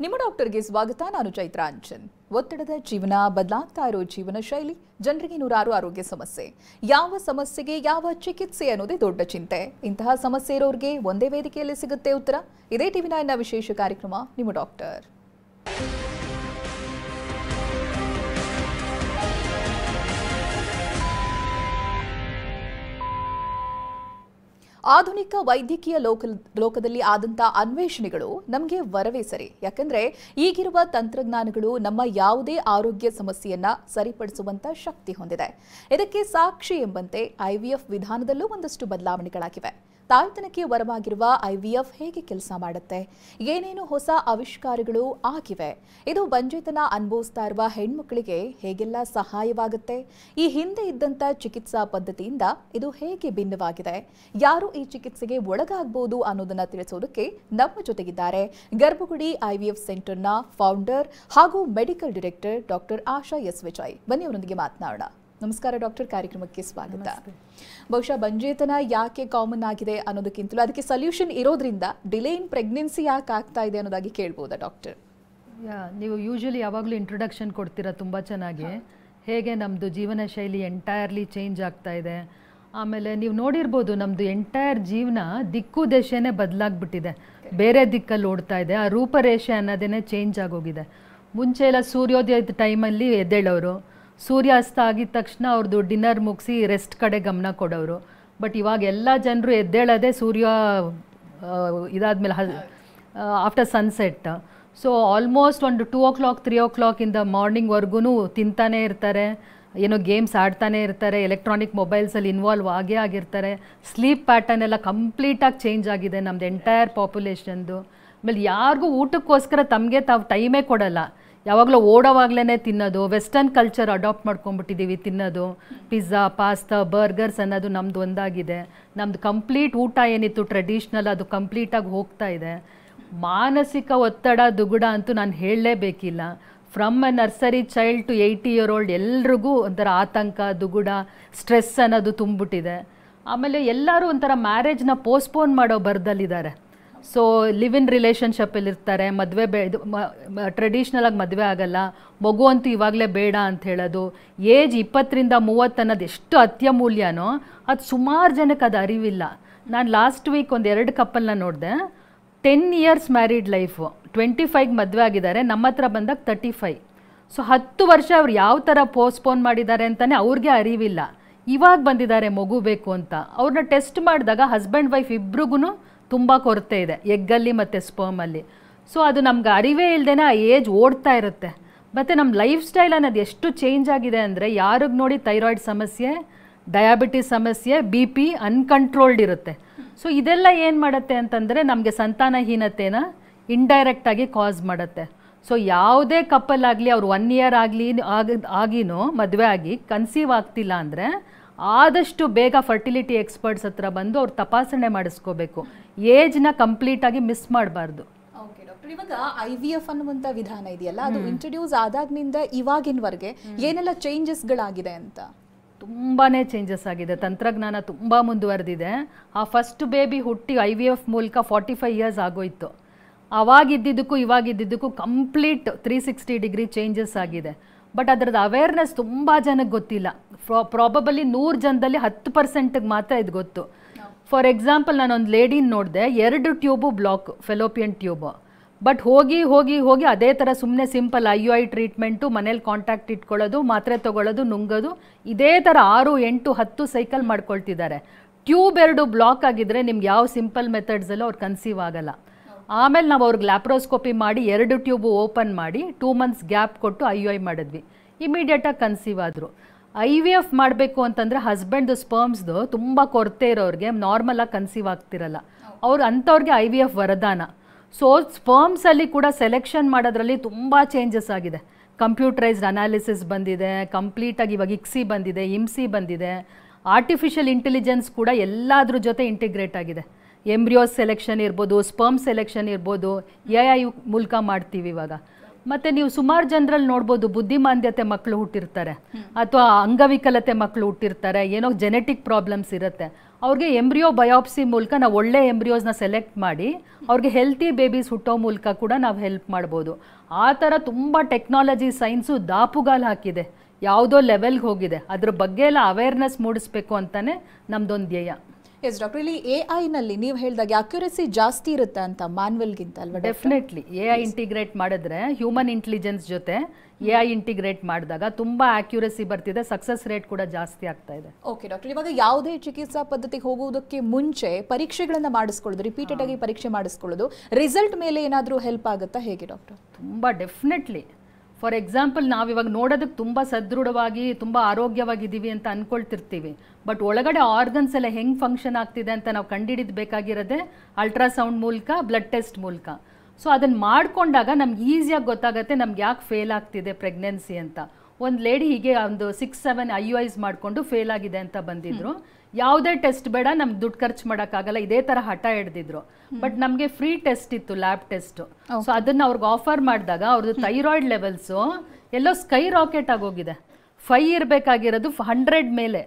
ನಿಮ್ಮ ಡಾಕ್ಟರ್ಗೆ ಸ್ವಾಗತ. ನಾನು ಚೈತ್ರ ಅಂಚನ್. ಒತ್ತಡದ ಜೀವನ, ಬದಲಾಗ್ತಾ ಇರೋ ಜೀವನ ಶೈಲಿ, ಜನರಿಗೆ ನೂರಾರು ಆರೋಗ್ಯ ಸಮಸ್ಯೆ. ಯಾವ ಸಮಸ್ಯೆಗೆ ಯಾವ ಚಿಕಿತ್ಸೆ ಅನ್ನೋದೇ ದೊಡ್ಡ ಚಿಂತೆ. ಇಂತಹ ಸಮಸ್ಯೆ ಇರೋರಿಗೆ ಒಂದೇ ವೇದಿಕೆಯಲ್ಲಿ ಸಿಗುತ್ತೆ ಉತ್ತರ. ಇದೇ ಟಿವಿ9ನ ವಿಶೇಷ ಕಾರ್ಯಕ್ರಮ ನಿಮ್ಮ ಡಾಕ್ಟರ್. ಆಧುನಿಕ ವೈದ್ಯಕೀಯ ಲೋಕದಲ್ಲಿ ಆದಂಥ ಅನ್ವೇಷಣೆಗಳು ನಮಗೆ ವರವೇ ಸರಿ. ಯಾಕಂದ್ರೆ ಈಗಿರುವ ತಂತ್ರಜ್ಞಾನಗಳು ನಮ್ಮ ಯಾವುದೇ ಆರೋಗ್ಯ ಸಮಸ್ಯೆಯನ್ನ ಸರಿಪಡಿಸುವಂತ ಶಕ್ತಿ ಹೊಂದಿದೆ. ಇದಕ್ಕೆ ಸಾಕ್ಷಿ ಎಂಬಂತೆ IVF ವಿಧಾನದಲ್ಲೂ ಒಂದಷ್ಟು ಬದಲಾವಣೆಗಳಾಗಿವೆ. ತಾಯ್ತನಕ್ಕೆ ವರವಾಗಿರುವ IVF ಹೇಗೆ ಕೆಲಸ ಮಾಡುತ್ತೆ, ಏನೇನು ಹೊಸ ಆವಿಷ್ಕಾರಗಳು ಆಗಿವೆ, ಇದು ಬಂಜೆತನ ಅನುಭವಿಸ್ತಾ ಇರುವ ಹೆಣ್ಮಕ್ಳಿಗೆ ಹೇಗೆಲ್ಲ ಸಹಾಯವಾಗುತ್ತೆ, ಈ ಹಿಂದೆ ಇದ್ದಂಥ ಚಿಕಿತ್ಸಾ ಪದ್ಧತಿಯಿಂದ ಇದು ಹೇಗೆ ಭಿನ್ನವಾಗಿದೆ, ಯಾರು ಈ ಚಿಕಿತ್ಸೆಗೆ ಒಳಗಾಗಬಹುದು ಅನ್ನೋದನ್ನ ತಿಳಿಸೋದಕ್ಕೆ ನಮ್ಮ ಜೊತೆಗಿದ್ದಾರೆ ಗರ್ಭಗುಡಿ IVF ಸೆಂಟರ್ನ ಫೌಂಡರ್ ಹಾಗೂ ಮೆಡಿಕಲ್ ಡೈರೆಕ್ಟರ್ ಡಾಕ್ಟರ್ ಆಶಾ ಎಸ್ ವಿಜಯ್. ಬನ್ನಿ ಅವರೊಂದಿಗೆ ಮಾತನಾಡೋಣ. ನಮಸ್ಕಾರ ಡಾಕ್ಟರ್, ಕಾರ್ಯಕ್ರಮಕ್ಕೆ ಸ್ವಾಗತ. ಬಹುಶಃ ಬಂಜೇತನ ಯಾಕೆ ಕಾಮನ್ ಆಗಿದೆ ಅನ್ನೋದಕ್ಕಿಂತಲೂ ಅದಕ್ಕೆ ಸೊಲ್ಯೂಷನ್ ಇರೋದ್ರಿಂದ ಡಿಲೇ ಇನ್ ಪ್ರೆಗ್ನೆನ್ಸಿ ಯಾಕೆ ಆಗ್ತಾ ಇದೆ ಅನ್ನೋದಾಗಿ ಕೇಳ್ಬೋದಾ ಡಾಕ್ಟರ್? ನೀವು ಯೂಶಲಿ ಯಾವಾಗಲೂ ಇಂಟ್ರೊಡಕ್ಷನ್ ಕೊಡ್ತೀರಾ ತುಂಬ ಚೆನ್ನಾಗಿ, ಹೇಗೆ ನಮ್ಮದು ಜೀವನ ಶೈಲಿ ಎಂಟೈರ್ಲಿ ಚೇಂಜ್ ಆಗ್ತಾ ಇದೆ. ಆಮೇಲೆ ನೀವು ನೋಡಿರ್ಬೋದು, ನಮ್ಮದು ಎಂಟೈರ್ ಜೀವನ ದಿಕ್ಕು ದೇಶನೇ ಬದಲಾಗ್ಬಿಟ್ಟಿದೆ, ಬೇರೆ ದಿಕ್ಕಲ್ಲಿ ಓಡ್ತಾ ಇದೆ. ಆ ರೂಪರೇಷೆ ಅನ್ನೋದೇ ಚೇಂಜ್ ಆಗೋಗಿದೆ. ಮುಂಚೆ ಎಲ್ಲ ಸೂರ್ಯೋದಯದ ಟೈಮಲ್ಲಿ ಎದ್ದೇಳೋರು, ಸೂರ್ಯಾಸ್ತ ಆಗಿದ ತಕ್ಷಣ ಅವ್ರದ್ದು ಡಿನ್ನರ್ ಮುಗಿಸಿ ರೆಸ್ಟ್ ಕಡೆ ಗಮನ ಕೊಡೋರು. ಬಟ್ ಇವಾಗ ಎಲ್ಲ ಜನರು ಎದ್ದೇಳೋದೇ ಸೂರ್ಯ ಇದಾದ್ಮೇಲೆ ಆಫ್ಟರ್ ಸನ್ಸೆಟ್. ಸೊ ಆಲ್ಮೋಸ್ಟ್ ಒಂದು 2 o'clock 3 o'clock ಇಂದ ಮಾರ್ನಿಂಗ್ವರೆಗೂ ತಿಂತಾನೆ ಇರ್ತಾರೆ, ಏನೋ ಗೇಮ್ಸ್ ಆಡ್ತಾನೆ ಇರ್ತಾರೆ, ಎಲೆಕ್ಟ್ರಾನಿಕ್ ಮೊಬೈಲ್ಸಲ್ಲಿ ಇನ್ವಾಲ್ವ್ ಆಗಿರ್ತಾರೆ. ಸ್ಲೀಪ್ ಪ್ಯಾಟರ್ನ್ ಎಲ್ಲ ಕಂಪ್ಲೀಟಾಗಿ ಚೇಂಜ್ ಆಗಿದೆ ನಮ್ಮದು ಎಂಟೈರ್ ಪಾಪ್ಯುಲೇಷನ್ದು. ಆಮೇಲೆ ಯಾರಿಗೂ ಊಟಕ್ಕೋಸ್ಕರ ತಮಗೆ ತಾವು ಟೈಮೇ ಕೊಡಲ್ಲ, ಯಾವಾಗಲೂ ಓಡೋವಾಗಲೇ ತಿನ್ನೋದು. ವೆಸ್ಟರ್ನ್ ಕಲ್ಚರ್ ಅಡಾಪ್ಟ್ ಮಾಡ್ಕೊಂಡ್ಬಿಟ್ಟಿದ್ದೀವಿ, ತಿನ್ನೋದು ಪಿಜ್ಜಾ, ಪಾಸ್ತಾ, ಬರ್ಗರ್ಸ್ ಅನ್ನೋದು ನಮ್ಮದು ಒಂದಾಗಿದೆ. ನಮ್ಮದು ಕಂಪ್ಲೀಟ್ ಊಟ ಏನಿತ್ತು ಟ್ರೆಡಿಷ್ನಲ್, ಅದು ಕಂಪ್ಲೀಟಾಗಿ ಹೋಗ್ತಾ ಇದೆ. ಮಾನಸಿಕ ಒತ್ತಡ, ದುಗುಡ ಅಂತೂ ನಾನು ಹೇಳಲೇಬೇಕಿಲ್ಲ. From a nursery child to 80-year-old ಎಲ್ರಿಗೂ ಒಂಥರ ಆತಂಕ, ದುಗುಡ, ಸ್ಟ್ರೆಸ್ ಅನ್ನೋದು ತುಂಬಿಬಿಟ್ಟಿದೆ. ಆಮೇಲೆ ಎಲ್ಲರೂ ಒಂಥರ ಮ್ಯಾರೇಜ್ನ ಪೋಸ್ಟ್ಪೋನ್ ಮಾಡೋ ಬರದಲ್ಲಿದ್ದಾರೆ. ಸೊ ಲಿವ್ ಇನ್ ರಿಲೇಷನ್ಶಿಪ್ಪಲ್ಲಿ ಇರ್ತಾರೆ, ಮದುವೆ ಟ್ರೆಡಿಷ್ನಲಾಗಿ ಮದುವೆ ಆಗಲ್ಲ, ಮಗು ಅಂತೂ ಇವಾಗಲೇ ಬೇಡ ಅಂತ ಹೇಳೋದು. ಏಜ್ 20ರಿಂದ 30 ಅನ್ನೋದು ಎಷ್ಟು ಅತ್ಯಮೂಲ್ಯನೋ ಅದು ಸುಮಾರು ಜನಕ್ಕೆ ಅದು ಅರಿವಿಲ್ಲ. ನಾನು ಲಾಸ್ಟ್ ವೀಕ್ 2 ಕಪ್ಪಲ್ನ ನೋಡಿದೆ. 10 years ಮ್ಯಾರಿಡ್ ಲೈಫು, 25 ಮದುವೆ ಆಗಿದ್ದಾರೆ, ನಮ್ಮ ಹತ್ರ ಬಂದಾಗ 35. ಸೊ 10 ವರ್ಷ ಅವ್ರು ಯಾವ ಥರ ಪೋಸ್ಟ್ಪೋನ್ ಮಾಡಿದ್ದಾರೆ ಅಂತಲೇ ಅವ್ರಿಗೆ ಅರಿವಿಲ್ಲ. ಇವಾಗ ಬಂದಿದ್ದಾರೆ ಮಗು ಬೇಕು ಅಂತ. ಅವ್ರನ್ನ ಟೆಸ್ಟ್ ಮಾಡಿದಾಗ ಹಸ್ಬೆಂಡ್ ವೈಫ್ ಇಬ್ರಿಗೂ ತುಂಬ ಕೊರತೆ ಇದೆ, ಎಗ್ಗಲ್ಲಿ ಮತ್ತು ಸ್ಪರ್ಮಲ್ಲಿ. ಸೊ ಅದು ನಮ್ಗೆ ಅರಿವೇ ಇಲ್ಲದೇನೆ ಆ ಏಜ್ ಓಡ್ತಾ ಇರುತ್ತೆ. ಮತ್ತು ನಮ್ಮ ಲೈಫ್ ಸ್ಟೈಲ್ ಅನ್ನೋದು ಎಷ್ಟು ಚೇಂಜ್ ಆಗಿದೆ ಅಂದರೆ, ಯಾರಿಗೆ ನೋಡಿ ಥೈರಾಯ್ಡ್ ಸಮಸ್ಯೆ, ಡಯಾಬಿಟಿಸ್ ಸಮಸ್ಯೆ, BP ಅನ್ಕಂಟ್ರೋಲ್ಡ್ ಇರುತ್ತೆ. ಸೊ ಇದೆಲ್ಲ ಏನು ಮಾಡುತ್ತೆ ಅಂತಂದರೆ ನಮಗೆ ಸಂತಾನಹೀನತೆನ ಇಂಡೈರೆಕ್ಟಾಗಿ ಕಾಸ್ ಮಾಡುತ್ತೆ. ಸೊ ಯಾವುದೇ ಕಪ್ಪಲ್ ಆಗಲಿ, ಅವ್ರು 1 year ಆಗಿನೂ ಮದುವೆ ಆಗಿ ಕನ್ಸೀವ್ ಆಗ್ತಿಲ್ಲ ಅಂದರೆ ಆದಷ್ಟು ಬೇಗ ಫರ್ಟಿಲಿಟಿ ಎಕ್ಸ್ಪರ್ಟ್ಸ್ ಹತ್ರ ಬಂದು ಅವ್ರು ತಪಾಸಣೆ ಮಾಡಿಸ್ಕೋಬೇಕು. ಏಜ್ನ ಕಂಪ್ಲೀಟಾಗಿ ಮಿಸ್ ಮಾಡಬಾರ್ದು. ಓಕೆ ಡಾಕ್ಟರ್, ಇವಾಗ IVF ಅನ್ನುವಂಥ ವಿಧಾನ ಇದೆಯಲ್ಲ, ಅದು ಇಂಟ್ರೊಡ್ಯೂಸ್ ಆದಾಗಿನಿಂದ ಇವಾಗಿನವರೆಗೆ ಏನೆಲ್ಲ ಚೇಂಜಸ್ಗಳಾಗಿದೆ ಅಂತ? ತುಂಬಾ ಚೇಂಜಸ್ ಆಗಿದೆ. ತಂತ್ರಜ್ಞಾನ ತುಂಬ ಮುಂದುವರೆದಿದೆ. ಆ ಫಸ್ಟ್ ಬೇಬಿ ಹುಟ್ಟಿ IVF ಮೂಲಕ 45 years ಆಗೋಯ್ತು. ಅವಾಗಿದ್ದಕ್ಕೂ ಇವಾಗಿದ್ದಕ್ಕೂ ಕಂಪ್ಲೀಟ್ 360 degree ಚೇಂಜಸ್ ಆಗಿದೆ. ಬಟ್ ಅದರದ್ದು ಅವೇರ್ನೆಸ್ ತುಂಬ ಜನಕ್ಕೆ ಗೊತ್ತಿಲ್ಲ. ಪ್ರಾಬಬಲಿ 100 ಜನದಲ್ಲಿ 10% ಮಾತ್ರ ಇದು ಗೊತ್ತು. ಫಾರ್ ಎಕ್ಸಾಂಪಲ್, ನಾನೊಂದು ಲೇಡಿನ ನೋಡಿದೆ, 2 tube block, fallopian tube. But ಹೋಗಿ ಹೋಗಿ ಹೋಗಿ ಅದೇ ಥರ ಸುಮ್ಮನೆ ಸಿಂಪಲ್ IUI ಟ್ರೀಟ್ಮೆಂಟು, ಮನೇಲಿ ಕಾಂಟ್ಯಾಕ್ಟ್ ಇಟ್ಕೊಳ್ಳೋದು, ಮಾತ್ರೆ ತೊಗೊಳ್ಳೋದು, ನುಂಗೋದು, ಇದೇ ಥರ 6, 8, 10 ಸೈಕಲ್ ಮಾಡ್ಕೊಳ್ತಿದ್ದಾರೆ. ಟ್ಯೂಬ್ 2 ಬ್ಲಾಕ್ ಆಗಿದ್ರೆ ನಿಮ್ಗೆ ಯಾವ ಸಿಂಪಲ್ ಮೆಥಡ್ಸಲ್ಲೂ ಅವ್ರು ಕನ್ಸೀವ್ ಆಗಲ್ಲ. ಆಮೇಲೆ ನಾವು ಅವ್ರಿಗೆ ಲ್ಯಾಪ್ರೋಸ್ಕೋಪಿ ಮಾಡಿ 2 ಟ್ಯೂಬು ಓಪನ್ ಮಾಡಿ 2 months ಗ್ಯಾಪ್ ಕೊಟ್ಟು IUI ಮಾಡಿದ್ವಿ. ಇಮಿಡಿಯೇಟಾಗಿ ಕನ್ಸೀವ್ ಆದರು. IVF ಮಾಡಬೇಕು ಅಂತಂದರೆ ಹಸ್ಬೆಂಡ್ದು ಸ್ಪರ್ಮ್ಸ್ದು ತುಂಬ ಕೊರತೆ ಇರೋರಿಗೆ ನಾರ್ಮಲಾಗಿ ಕನ್ಸೀವ್ ಆಗ್ತಿರಲ್ಲ. ಅಂಥವ್ರಿಗೆ IVF ವರದಾನ. ಸೊ ಸ್ಪರ್ಮ್ಸಲ್ಲಿ ಕೂಡ ಸೆಲೆಕ್ಷನ್ ಮಾಡೋದ್ರಲ್ಲಿ ತುಂಬ ಚೇಂಜಸ್ ಆಗಿದೆ. ಕಂಪ್ಯೂಟರೈಸ್ಡ್ ಅನಾಲಿಸಿಸ್ ಬಂದಿದೆ, ಕಂಪ್ಲೀಟಾಗಿ ಇವಾಗ ICSI ಬಂದಿದೆ, IMSI ಬಂದಿದೆ. ಆರ್ಟಿಫಿಷಿಯಲ್ ಇಂಟೆಲಿಜೆನ್ಸ್ ಕೂಡ ಎಲ್ಲಾದ್ರ ಜೊತೆ ಇಂಟಿಗ್ರೇಟ್ ಆಗಿದೆ. ಎಂಬ್ರಿಯೋಸ್ ಸೆಲೆಕ್ಷನ್ ಇರ್ಬೋದು, ಸ್ಪರ್ಮ್ ಸೆಲೆಕ್ಷನ್ ಇರ್ಬೋದು, AI ಮೂಲಕ ಮಾಡ್ತೀವಿ ಇವಾಗ. ಮತ್ತು ನೀವು ಸುಮಾರು ಜನರಲ್ಲಿ ನೋಡ್ಬೋದು, ಬುದ್ಧಿಮಾಂದ್ಯತೆ ಮಕ್ಕಳು ಹುಟ್ಟಿರ್ತಾರೆ ಅಥವಾ ಅಂಗವಿಕಲತೆ ಮಕ್ಕಳು ಹುಟ್ಟಿರ್ತಾರೆ, ಏನೋ ಜೆನೆಟಿಕ್ ಪ್ರಾಬ್ಲಮ್ಸ್ ಇರುತ್ತೆ. ಅವ್ರಿಗೆ ಎಂಬ್ರಿಯೋ ಬಯೋಪ್ಸಿ ಮೂಲಕ ನಾವು ಒಳ್ಳೆ ಎಂಬ್ರಿಯೋಸ್ನ ಸೆಲೆಕ್ಟ್ ಮಾಡಿ ಅವ್ರಿಗೆ ಹೆಲ್ತಿ ಬೇಬೀಸ್ ಹುಟ್ಟೋ ಮೂಲಕ ಕೂಡ ನಾವು ಹೆಲ್ಪ್ ಮಾಡ್ಬೋದು. ಆ ಥರ ತುಂಬ ಟೆಕ್ನಾಲಜಿ ಸೈನ್ಸು ದಾಪುಗಾಲು ಹಾಕಿದೆ, ಯಾವುದೋ ಲೆವೆಲ್ಗೆ ಹೋಗಿದೆ. ಅದ್ರ ಬಗ್ಗೆ ಎಲ್ಲ ಅವೇರ್ನೆಸ್ ಮೂಡಿಸ್ಬೇಕು ಅಂತಲೇ ನಮ್ದೊಂದು ಧ್ಯೇಯ. ಎಸ್ ಡಾಕ್ಟರ್, ಇಲ್ಲಿ AI-ನಲ್ಲಿ ನೀವು ಹೇಳಿದಾಗ ಅಕ್ಯುರಸಿ ಜಾಸ್ತಿ ಇರುತ್ತೆ ಅಂತ ಮ್ಯಾನ್ಯಲ್ಗಿಂತ ಅಲ್ವಾ? ಡೆಫಿನೆಟ್ಲಿ AI ಇಂಟಿಗ್ರೇಟ್ ಮಾಡಿದ್ರೆ ಹ್ಯೂಮನ್ ಇಂಟೆಲಿಜೆನ್ಸ್ ಜೊತೆ AI ಇಂಟಿಗ್ರೇಟ್ ಮಾಡಿದಾಗ ತುಂಬ ಆಕ್ಯುರಸಿ ಬರ್ತಿದೆ, ಸಕ್ಸಸ್ ರೇಟ್ ಕೂಡ ಜಾಸ್ತಿ ಆಗ್ತಾ ಇದೆ. ಓಕೆ ಡಾಕ್ಟರ್, ಇವಾಗ ಯಾವುದೇ ಚಿಕಿತ್ಸಾ ಪದ್ಧತಿಗೆ ಹೋಗುವುದಕ್ಕೆ ಮುಂಚೆ ಪರೀಕ್ಷೆಗಳನ್ನು ಮಾಡಿಸ್ಕೊಳ್ಳೋದು, ರಿಪೀಟೆಡ್ ಆಗಿ ಪರೀಕ್ಷೆ ಮಾಡಿಸ್ಕೊಳ್ಳೋದು ರಿಸಲ್ಟ್ ಮೇಲೆ ಏನಾದರೂ ಹೆಲ್ಪ್ ಆಗುತ್ತಾ, ಹೇಗೆ ಡಾಕ್ಟರ್? ತುಂಬ ಡೆಫಿನೆಟ್ಲಿ. ಫಾರ್ ಎಕ್ಸಾಂಪಲ್, ನಾವಿವಾಗ ನೋಡೋದಕ್ಕೆ ತುಂಬ ಸದೃಢವಾಗಿ ತುಂಬ ಆರೋಗ್ಯವಾಗಿದ್ದೀವಿ ಅಂತ ಅಂದ್ಕೊಳ್ತಿರ್ತೀವಿ, ಬಟ್ ಒಳಗಡೆ ಆರ್ಗನ್ಸ್ ಎಲ್ಲ ಹೆಂಗೆ ಫಂಕ್ಷನ್ ಆಗ್ತಿದೆ ಅಂತ ನಾವು ಕಂಡುಹಿಡಿದು ಬೇಕಾಗಿರೋದೆ ಅಲ್ಟ್ರಾಸೌಂಡ್ ಮೂಲಕ, ಬ್ಲಡ್ ಟೆಸ್ಟ್ ಮೂಲಕ. ಸೊ ಅದನ್ನು ಮಾಡಿಕೊಂಡಾಗ ನಮ್ಗೆ ಈಸಿಯಾಗಿ ಗೊತ್ತಾಗುತ್ತೆ ನಮ್ಗೆ ಯಾಕೆ ಫೇಲ್ ಆಗ್ತಿದೆ ಪ್ರೆಗ್ನೆನ್ಸಿ ಅಂತ. ಒಂದು ಲೇಡಿ ಹೀಗೆ ಒಂದು 6-7 IUIs ಮಾಡಿಕೊಂಡು ಫೇಲ್ ಆಗಿದೆ ಅಂತ ಬಂದಿದ್ರು. ಯಾವುದೇ ಟೆಸ್ಟ್ ಬೇಡ, ನಮ್ಗೆ ದುಡ್ಡು ಖರ್ಚು ಮಾಡೋಕ್ಕಾಗಲ್ಲ, ಇದೇ ಥರ ಹಠ ಹಿಡ್ದಿದ್ರು. ಬಟ್ ನಮಗೆ ಫ್ರೀ ಟೆಸ್ಟ್ ಇತ್ತು, ಲ್ಯಾಬ್ ಟೆಸ್ಟ್. ಸೊ ಅದನ್ನು ಅವ್ರಿಗೆ ಆಫರ್ ಮಾಡಿದಾಗ ಅವ್ರದ್ದು ಥೈರಾಯ್ಡ್ ಲೆವೆಲ್ಸು ಎಲ್ಲೋ ಸ್ಕೈ ರಾಕೆಟ್ ಆಗೋಗಿದೆ. 5 ಇರಬೇಕಾಗಿರೋದು 100 ಮೇಲೆ.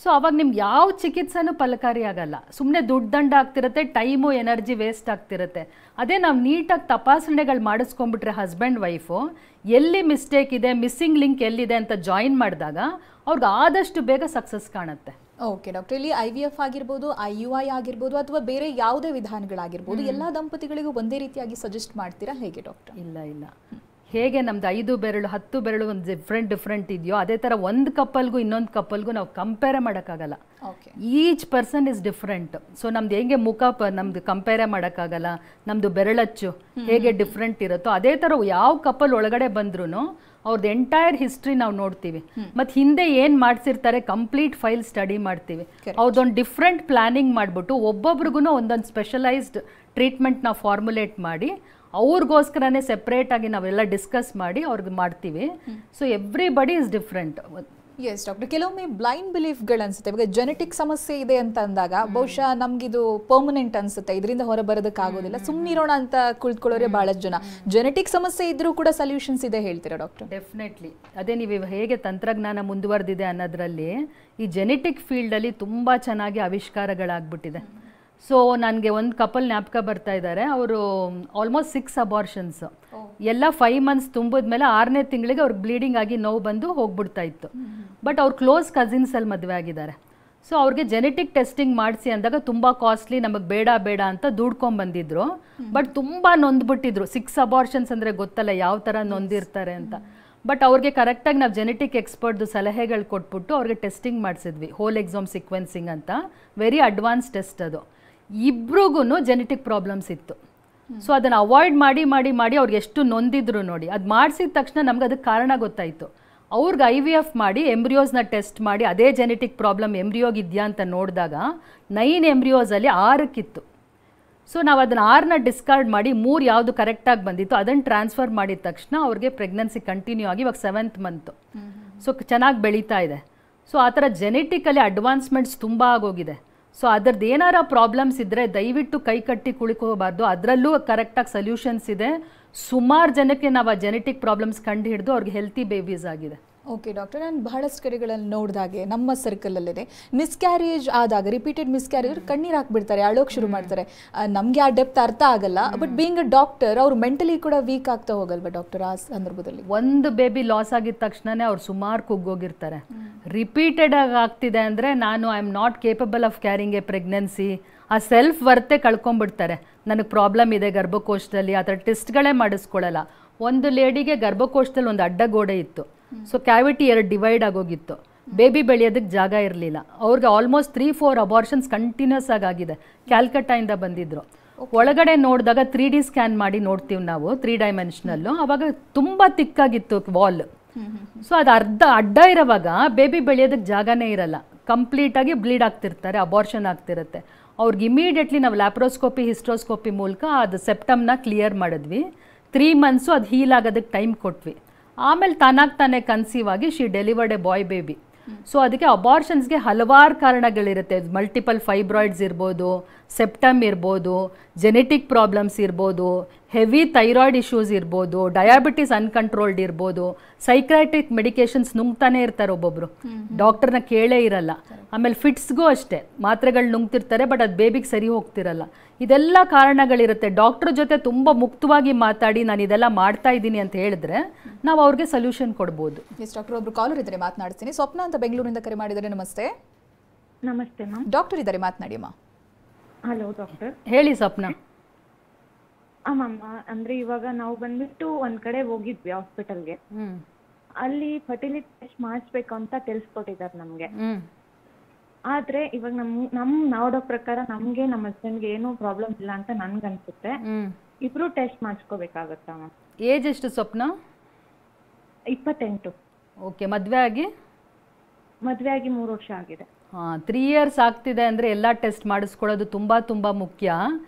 ಸೊ ಅವಾಗ ನಿಮ್ಗೆ ಯಾವ ಚಿಕಿತ್ಸೆನೂ ಫಲಕಾರಿ ಆಗಲ್ಲ, ಸುಮ್ಮನೆ ದುಡ್ಡು ದಂಡ ಆಗ್ತಿರುತ್ತೆ, ಟೈಮು ಎನರ್ಜಿ ವೇಸ್ಟ್ ಆಗ್ತಿರುತ್ತೆ. ಅದೇ ನಾವು ನೀಟಾಗಿ ತಪಾಸಣೆಗಳು ಮಾಡಿಸ್ಕೊಂಡ್ಬಿಟ್ರೆ ಹಸ್ಬೆಂಡ್ ವೈಫು ಎಲ್ಲಿ ಮಿಸ್ಟೇಕ್ ಇದೆ, ಮಿಸ್ಸಿಂಗ್ ಲಿಂಕ್ ಎಲ್ಲಿದೆ ಅಂತ ಜಾಯಿನ್ ಮಾಡಿದಾಗ ಅವ್ರಿಗೆ ಆದಷ್ಟು ಬೇಗ ಸಕ್ಸಸ್ ಕಾಣುತ್ತೆ. ಓಕೆ ಡಾಕ್ಟರ್, ಇಲ್ಲಿ IVF ಆಗಿರ್ಬೋದು, IUI ಆಗಿರ್ಬೋದು, ಅಥವಾ ಬೇರೆ ಯಾವುದೇ ವಿಧಾನಗಳಾಗಿರ್ಬೋದು, ಎಲ್ಲ ದಂಪತಿಗಳಿಗೂ ಒಂದೇ ರೀತಿಯಾಗಿ ಸಜೆಸ್ಟ್ ಮಾಡ್ತೀರಾ, ಹೇಗೆ ಡಾಕ್ಟರ್? ಇಲ್ಲ. ಹೇಗೆ ನಮ್ದು 5 ಬೆರಳು 10 ಬೆರಳು ಒಂದು ಡಿಫ್ರೆಂಟ್ ಇದೆಯೋ, ಅದೇ ಥರ ಒಂದು ಕಪ್ಪಲ್ಗೂ ಇನ್ನೊಂದು ಕಪ್ಪಲ್ಗೂ ನಾವು ಕಂಪೇರ್ ಮಾಡೋಕ್ಕಾಗಲ್ಲ. Each person is different. So ನಮ್ದು ಹೆಂಗೆ ಮುಖ ನಮ್ದು ಕಂಪೇರೇ ಮಾಡೋಕ್ಕಾಗಲ್ಲ, ನಮ್ಮದು ಬೆರಳಚ್ಚು ಹೇಗೆ ಡಿಫ್ರೆಂಟ್ ಇರುತ್ತೋ ಅದೇ ಥರ ಯಾವ ಕಪ್ಪಲ್ ಒಳಗಡೆ ಬಂದ್ರೂ ಅವ್ರದ್ದು ಎಂಟೈರ್ ಹಿಸ್ಟ್ರಿ ನಾವು ನೋಡ್ತೀವಿ. ಮತ್ತು ಹಿಂದೆ ಏನು ಮಾಡಿಸಿರ್ತಾರೆ ಕಂಪ್ಲೀಟ್ ಫೈಲ್ ಸ್ಟಡಿ ಮಾಡ್ತೀವಿ. ಅವ್ರದ್ದೊಂದು ಡಿಫ್ರೆಂಟ್ ಪ್ಲಾನಿಂಗ್ ಮಾಡಿಬಿಟ್ಟು ಒಬ್ಬೊಬ್ರಿಗೂ ಒಂದೊಂದು ಸ್ಪೆಷಲೈಸ್ಡ್ ಟ್ರೀಟ್ಮೆಂಟ್ ನಾವು ಫಾರ್ಮುಲೇಟ್ ಮಾಡಿ ಅವ್ರಿಗೋಸ್ಕರನೇ ಸೆಪ್ರೇಟಾಗಿ ನಾವೆಲ್ಲ ಡಿಸ್ಕಸ್ ಮಾಡಿ ಅವ್ರಿಗೆ ಮಾಡ್ತೀವಿ. So everybody is different. Yes doctor, ಕೆಲವೊಮ್ಮೆ ಬ್ಲೈಂಡ್ ಬಿಲೀಫ್ಗಳು ಅನ್ಸುತ್ತೆ. ಇವಾಗ ಜೆನೆಟಿಕ್ ಸಮಸ್ಯೆ ಇದೆ ಅಂತ ಅಂದಾಗ ಬಹುಶಃ ನಮ್ಗಿದು ಪರ್ಮನೆಂಟ್ ಅನ್ಸುತ್ತೆ, ಇದರಿಂದ ಹೊರ ಬರೋದಕ್ಕಾಗೋದಿಲ್ಲ, ಸುಮ್ಮನಿರೋಣ ಅಂತ ಕುಳಿತುಕೊಳ್ಳೋರೆ ಬಹಳಷ್ಟು ಜನ. ಜೆನೆಟಿಕ್ ಸಮಸ್ಯೆ ಇದ್ರೂ ಕೂಡ ಸೊಲ್ಯೂಷನ್ಸ್ ಇದೆ ಹೇಳ್ತೀರಾ ಡಾಕ್ಟರ್? ಡೆಫಿನೆಟ್ಲಿ. ಅದೇ ನೀವು ಹೇಗೆ ತಂತ್ರಜ್ಞಾನ ಮುಂದುವರೆದಿದೆ ಅನ್ನೋದ್ರಲ್ಲಿ ಈ ಜೆನೆಟಿಕ್ ಫೀಲ್ಡಲ್ಲಿ ತುಂಬ ಚೆನ್ನಾಗಿ ಆವಿಷ್ಕಾರಗಳಾಗ್ಬಿಟ್ಟಿದೆ. ಸೊ ನನಗೆ ಒಂದು ಕಪಲ್ ಜ್ಞಾಪಕ ಬರ್ತಾ ಇದ್ದಾರೆ, ಅವರು ಆಲ್ಮೋಸ್ಟ್ 6 ಅಬಾರ್ಷನ್ಸ್, ಎಲ್ಲ 5 ಮಂತ್ಸ್ ತುಂಬಿದ್ಮೇಲೆ 6ನೇ ತಿಂಗಳಿಗೆ ಅವ್ರಿಗೆ ಬ್ಲೀಡಿಂಗ್ ಆಗಿ ನೋವು ಬಂದು ಹೋಗ್ಬಿಡ್ತಾ ಇತ್ತು. ಬಟ್ ಅವ್ರು ಕ್ಲೋಸ್ ಕಸಿನ್ಸಲ್ಲಿ ಮದುವೆ ಆಗಿದ್ದಾರೆ. ಸೊ ಅವ್ರಿಗೆ ಜೆನೆಟಿಕ್ ಟೆಸ್ಟಿಂಗ್ ಮಾಡಿಸಿ ಅಂದಾಗ ತುಂಬ ಕಾಸ್ಟ್ಲಿ, ನಮಗೆ ಬೇಡ ಅಂತ ದುಡ್ಕೊಂಬಂದಿದ್ರು. ಬಟ್ ತುಂಬ ನೊಂದ್ಬಿಟ್ಟಿದ್ರು. 6 ಅಬಾರ್ಷನ್ಸ್ ಅಂದರೆ ಗೊತ್ತಲ್ಲ ಯಾವ ಥರ ನೊಂದಿರ್ತಾರೆ ಅಂತ. ಬಟ್ ಅವ್ರಿಗೆ ಕರೆಕ್ಟಾಗಿ ನಾವು ಜೆನೆಟಿಕ್ ಎಕ್ಸ್ಪರ್ಟ್ದು ಸಲಹೆಗಳು ಕೊಟ್ಬಿಟ್ಟು ಅವ್ರಿಗೆ ಟೆಸ್ಟಿಂಗ್ ಮಾಡಿಸಿದ್ವಿ, ಹೋಲ್ ಎಕ್ಸಾಮ್ ಸಿಕ್ವೆನ್ಸಿಂಗ್ ಅಂತ. ವೆರಿ ಅಡ್ವಾನ್ಸ್ ಟೆಸ್ಟ್ ಅದು. ಇಬ್ರಿಗೂ ಜೆನೆಟಿಕ್ ಪ್ರಾಬ್ಲಮ್ಸ್ ಇತ್ತು. ಸೊ ಅದನ್ನು ಅವಾಯ್ಡ್ ಮಾಡಿ ಅವ್ರಿಗೆ ಎಷ್ಟು ನೊಂದಿದ್ರು ನೋಡಿ. ಅದು ಮಾಡಿಸಿದ ತಕ್ಷಣ ನಮ್ಗೆ ಅದಕ್ಕೆ ಕಾರಣ ಗೊತ್ತಾಯಿತು. ಅವ್ರಿಗೆ IVF ಮಾಡಿ ಎಂಬ್ರಿಯೋಸ್ನ ಟೆಸ್ಟ್ ಮಾಡಿ ಅದೇ ಜೆನೆಟಿಕ್ ಪ್ರಾಬ್ಲಮ್ ಎಂಬ್ರಿಯೋಗಿದೆಯಾ ಅಂತ ನೋಡಿದಾಗ 9 ಎಂಬ್ರಿಯೋಸಲ್ಲಿ 6ಕ್ಕಿತ್ತು. ಸೊ ನಾವು ಅದನ್ನು 6ನ ಡಿಸ್ಕಾರ್ಡ್ ಮಾಡಿ 3 ಯಾವುದು ಕರೆಕ್ಟಾಗಿ ಬಂದಿತ್ತು ಅದನ್ನು ಟ್ರಾನ್ಸ್ಫರ್ ಮಾಡಿದ ತಕ್ಷಣ ಅವ್ರಿಗೆ ಪ್ರೆಗ್ನೆನ್ಸಿ ಕಂಟಿನ್ಯೂ ಆಗಿ ಇವಾಗ 7th ಮಂತು. ಸೊ ಚೆನ್ನಾಗಿ ಬೆಳೀತಾ ಇದೆ. ಸೊ ಆ ಥರ ಜೆನೆಟಿಕಲಿ ಅಡ್ವಾನ್ಸ್ಮೆಂಟ್ಸ್ ತುಂಬ ಆಗೋಗಿದೆ. ಸೊ ಅದರದ್ದು ಏನಾರ ಪ್ರಾಬ್ಲಮ್ಸ್ ಇದ್ದರೆ ದಯವಿಟ್ಟು ಕೈ ಕಟ್ಟಿ ಕುಳಿಕೋಬಾರ್ದು. ಅದರಲ್ಲೂ ಕರೆಕ್ಟಾಗಿ ಸೊಲ್ಯೂಷನ್ಸ್ ಇದೆ. ಸುಮಾರು ಜನಕ್ಕೆ ನಾವು ಆ ಜೆನೆಟಿಕ್ ಪ್ರಾಬ್ಲಮ್ಸ್ ಕಂಡು ಹಿಡಿದು ಅವ್ರಿಗೆ ಹೆಲ್ತಿ ಬೇಬೀಸ್ ಆಗಿದೆ. ಓಕೆ ಡಾಕ್ಟರ್, ನಾನು ಬಹಳಷ್ಟು ಕಡೆಗಳಲ್ಲಿ ನೋಡಿದಾಗೆ ನಮ್ಮ ಸರ್ಕಲಲ್ಲೇ ಮಿಸ್ಕ್ಯಾರೇಜ್ ಆದಾಗ, ರಿಪೀಟೆಡ್ ಮಿಸ್ಕ್ಯಾರೇಜ್ ಕಣ್ಣೀರು ಹಾಕ್ಬಿಡ್ತಾರೆ, ಅಳೋಕೆ ಶುರು ಮಾಡ್ತಾರೆ. ನಮಗೆ ಆ ಡೆಪ್ತ್ ಅರ್ಥ ಆಗಲ್ಲ. ಬಟ್ ಬೀಯಿಂಗ್ ಅ ಡಾಕ್ಟರ್ ಅವ್ರು ಮೆಂಟಲಿ ಕೂಡ ವೀಕ್ ಆಗ್ತಾ ಹೋಗಲ್ವಾ ಡಾಕ್ಟರ್ ಆ ಸಂದರ್ಭದಲ್ಲಿ? ಒಂದು ಬೇಬಿ ಲಾಸ್ ಆಗಿದ ತಕ್ಷಣನೇ ಅವ್ರು ಸುಮಾರು ಕುಗ್ಗೋಗಿರ್ತಾರೆ. ರಿಪೀಟೆಡ್ ಆಗಿ ಆಗ್ತಿದೆ ಅಂದರೆ I am not capable of carrying a pregnancy, ಆ ಸೆಲ್ಫ್ ವರ್ತೆ ಕಳ್ಕೊಂಡ್ಬಿಡ್ತಾರೆ. ನನಗೆ ಪ್ರಾಬ್ಲಮ್ ಇದೆ ಗರ್ಭಕೋಶದಲ್ಲಿ, ಆ ಥರ ಟೆಸ್ಟ್ಗಳೇ ಮಾಡಿಸ್ಕೊಳ್ಳಲ್ಲ. ಒಂದು ಲೇಡಿಗೆ ಗರ್ಭಕೋಶದಲ್ಲಿ ಒಂದು ಅಡ್ಡಗೋಡೆ ಇತ್ತು. ಸೊ ಕ್ಯಾವಿಟಿ 2 ಡಿವೈಡ್ ಆಗೋಗಿತ್ತು. ಬೇಬಿ ಬೆಳೆಯೋದಕ್ಕೆ ಜಾಗ ಇರಲಿಲ್ಲ. ಅವ್ರಿಗೆ ಆಲ್ಮೋಸ್ಟ್ 3-4 ಅಬಾರ್ಷನ್ಸ್ ಕಂಟಿನ್ಯೂಸ್ ಆಗಿದೆ. ಕ್ಯಾಲ್ಕಟ್ಟಾಯಿಂದ ಬಂದಿದ್ರು. ಒಳಗಡೆ ನೋಡಿದಾಗ 3D ಸ್ಕ್ಯಾನ್ ಮಾಡಿ ನೋಡ್ತೀವಿ ನಾವು, 3 ಡೈಮೆನ್ಷನಲ್ಲು. ಅವಾಗ ತುಂಬ ತಿಕ್ಕಾಗಿತ್ತು ವಾಲ್. ಸೊ ಅದು ಅಡ್ಡ ಇರೋವಾಗ ಬೇಬಿ ಬೆಳೆಯೋದಕ್ಕೆ ಜಾಗನೇ ಇರಲ್ಲ, ಕಂಪ್ಲೀಟಾಗಿ ಬ್ಲೀಡ್ ಆಗ್ತಿರ್ತಾರೆ, ಅಬಾರ್ಷನ್ ಆಗ್ತಿರುತ್ತೆ. ಅವ್ರಿಗೆ ಇಮಿಡಿಯೇಟ್ಲಿ ನಾವು ಲ್ಯಾಪ್ರೋಸ್ಕೋಪಿ ಹಿಸ್ಟ್ರೋಸ್ಕೋಪಿ ಮೂಲಕ ಅದು ಸೆಪ್ಟಮ್ನ ಕ್ಲಿಯರ್ ಮಾಡಿದ್ವಿ. 3 ಮಂತ್ಸು ಅದು ಹೀಲ್ ಆಗೋದಕ್ಕೆ ಟೈಮ್ ಕೊಟ್ವಿ. ಆಮೇಲೆ ತಾನೇ ಕನ್ಸೀವ್ ಆಗಿ she delivered a boy baby. So ಅದಕ್ಕೆ ಅಬಾರ್ಷನ್ಸ್ಗೆ ಹಲವಾರು ಕಾರಣಗಳಿರುತ್ತೆ. ಮಲ್ಟಿಪಲ್ ಫೈಬ್ರಾಯ್ಡ್ಸ್ ಇರ್ಬೋದು, ಸೆಪ್ಟಮ್ ಇರ್ಬೋದು, ಜೆನೆಟಿಕ್ ಪ್ರಾಬ್ಲಮ್ಸ್ ಇರ್ಬೋದು, ಹೆವಿ ಥೈರಾಯ್ಡ್ ಇಶ್ಯೂಸ್ ಇರ್ಬೋದು, ಡಯಾಬಿಟಿಸ್ ಅನ್ಕಂಟ್ರೋಲ್ಡ್ ಇರ್ಬೋದು, ಸೈಕ್ರಾಟಿಕ್ ಮೆಡಿಕೇಶನ್ಸ್ ನುಂಗ್ತಾನೆ ಇರ್ತಾರೆ ಒಬ್ಬೊಬ್ರು, ಡಾಕ್ಟರ್ನ ಕೇಳೇ ಇರಲ್ಲ. ಆಮೇಲೆ ಫಿಟ್ಸ್ಗೂ ಅಷ್ಟೇ ಮಾತ್ರೆಗಳು ನುಂಗ್ತಿರ್ತಾರೆ, ಬಟ್ ಅದು ಬೇಬಿಗೆ ಸರಿ ಹೋಗ್ತಿರಲ್ಲ. ಇದೆಲ್ಲ ಕಾರಣಗಳಿರುತ್ತೆ. ಡಾಕ್ಟರ್ ಜೊತೆ ತುಂಬ ಮುಕ್ತವಾಗಿ ಮಾತಾಡಿ ನಾನು ಇದೆಲ್ಲ ಮಾಡ್ತಾ ಇದ್ದೀನಿ ಅಂತ ಹೇಳಿದ್ರೆ ನಾವು ಅವ್ರಿಗೆ ಸೊಲ್ಯೂಷನ್ ಕೊಡ್ಬೋದು. ಎಸ್ ಡಾಕ್ಟರ್, ಒಬ್ರು ಕಾಲರ್ ಇದ್ದಾರೆ, ಮಾತನಾಡ್ತೀನಿ. ಸ್ವಪ್ನ ಅಂತ ಬೆಂಗಳೂರಿಂದ ಕರೆ ಮಾಡಿದ್ದಾರೆ. ನಮಸ್ತೆ. ನಮಸ್ತೆ ಮ್ಯಾಮ್. ಡಾಕ್ಟರ್ ಇದ್ದಾರೆ, ಮಾತನಾಡಿ ಅಮ್ಮ. Hello doctor. ಹೇಳಿ ಸ್ವಪ್ನ. ಮ್ಯಾಮ್, ಅಂದ್ರೆ ಇವಾಗ ನಾವು ಬಂದ್ಬಿಟ್ಟು ಒಂದ್ ಕಡೆ ಹೋಗಿದ್ವಿ ಹಾಸ್ಪಿಟಲ್ಗೆ. ಅಲ್ಲಿ ಫರ್ಟಿಲಿಟಿ ಟೆಸ್ಟ್ ಮಾಡಿಸ್ಬೇಕು ಅಂತ ತಿಳಿಸ್ಕೊಟ್ಟಿದ್ದಾರೆ ನಮ್ಗೆ. ಆದ್ರೆ ಇವಾಗ ನಮ್ ನೋಡೋ ಪ್ರಕಾರ ನಮ್ಗೆ ನಮ್ಮ ಹಸ್ಬೆಂಡ್ಗೆ ಏನೂ ಪ್ರಾಬ್ಲಮ್ ಇಲ್ಲ ಅಂತ ನನ್ಗನ್ಸುತ್ತೆ. ಇಬ್ರು ಟೆಸ್ಟ್ ಮಾಡಿಸ್ಕೋಬೇಕಾಗತ್ತಾ ಮ್ಯಾಮ್? ಏಜ್ ಎಷ್ಟು ಸ್ವಪ್ನ? 28. ಓಕೆ. ಮದುವೆ ಆಗಿ 3 ವರ್ಷ ಆಗಿದೆ. 3 ಇಯರ್ಸ್ ಆಗ್ತಿದೆ ಅಂದರೆ ಎಲ್ಲ ಟೆಸ್ಟ್ ಮಾಡಿಸ್ಕೊಳ್ಳೋದು ತುಂಬ ಮುಖ್ಯ.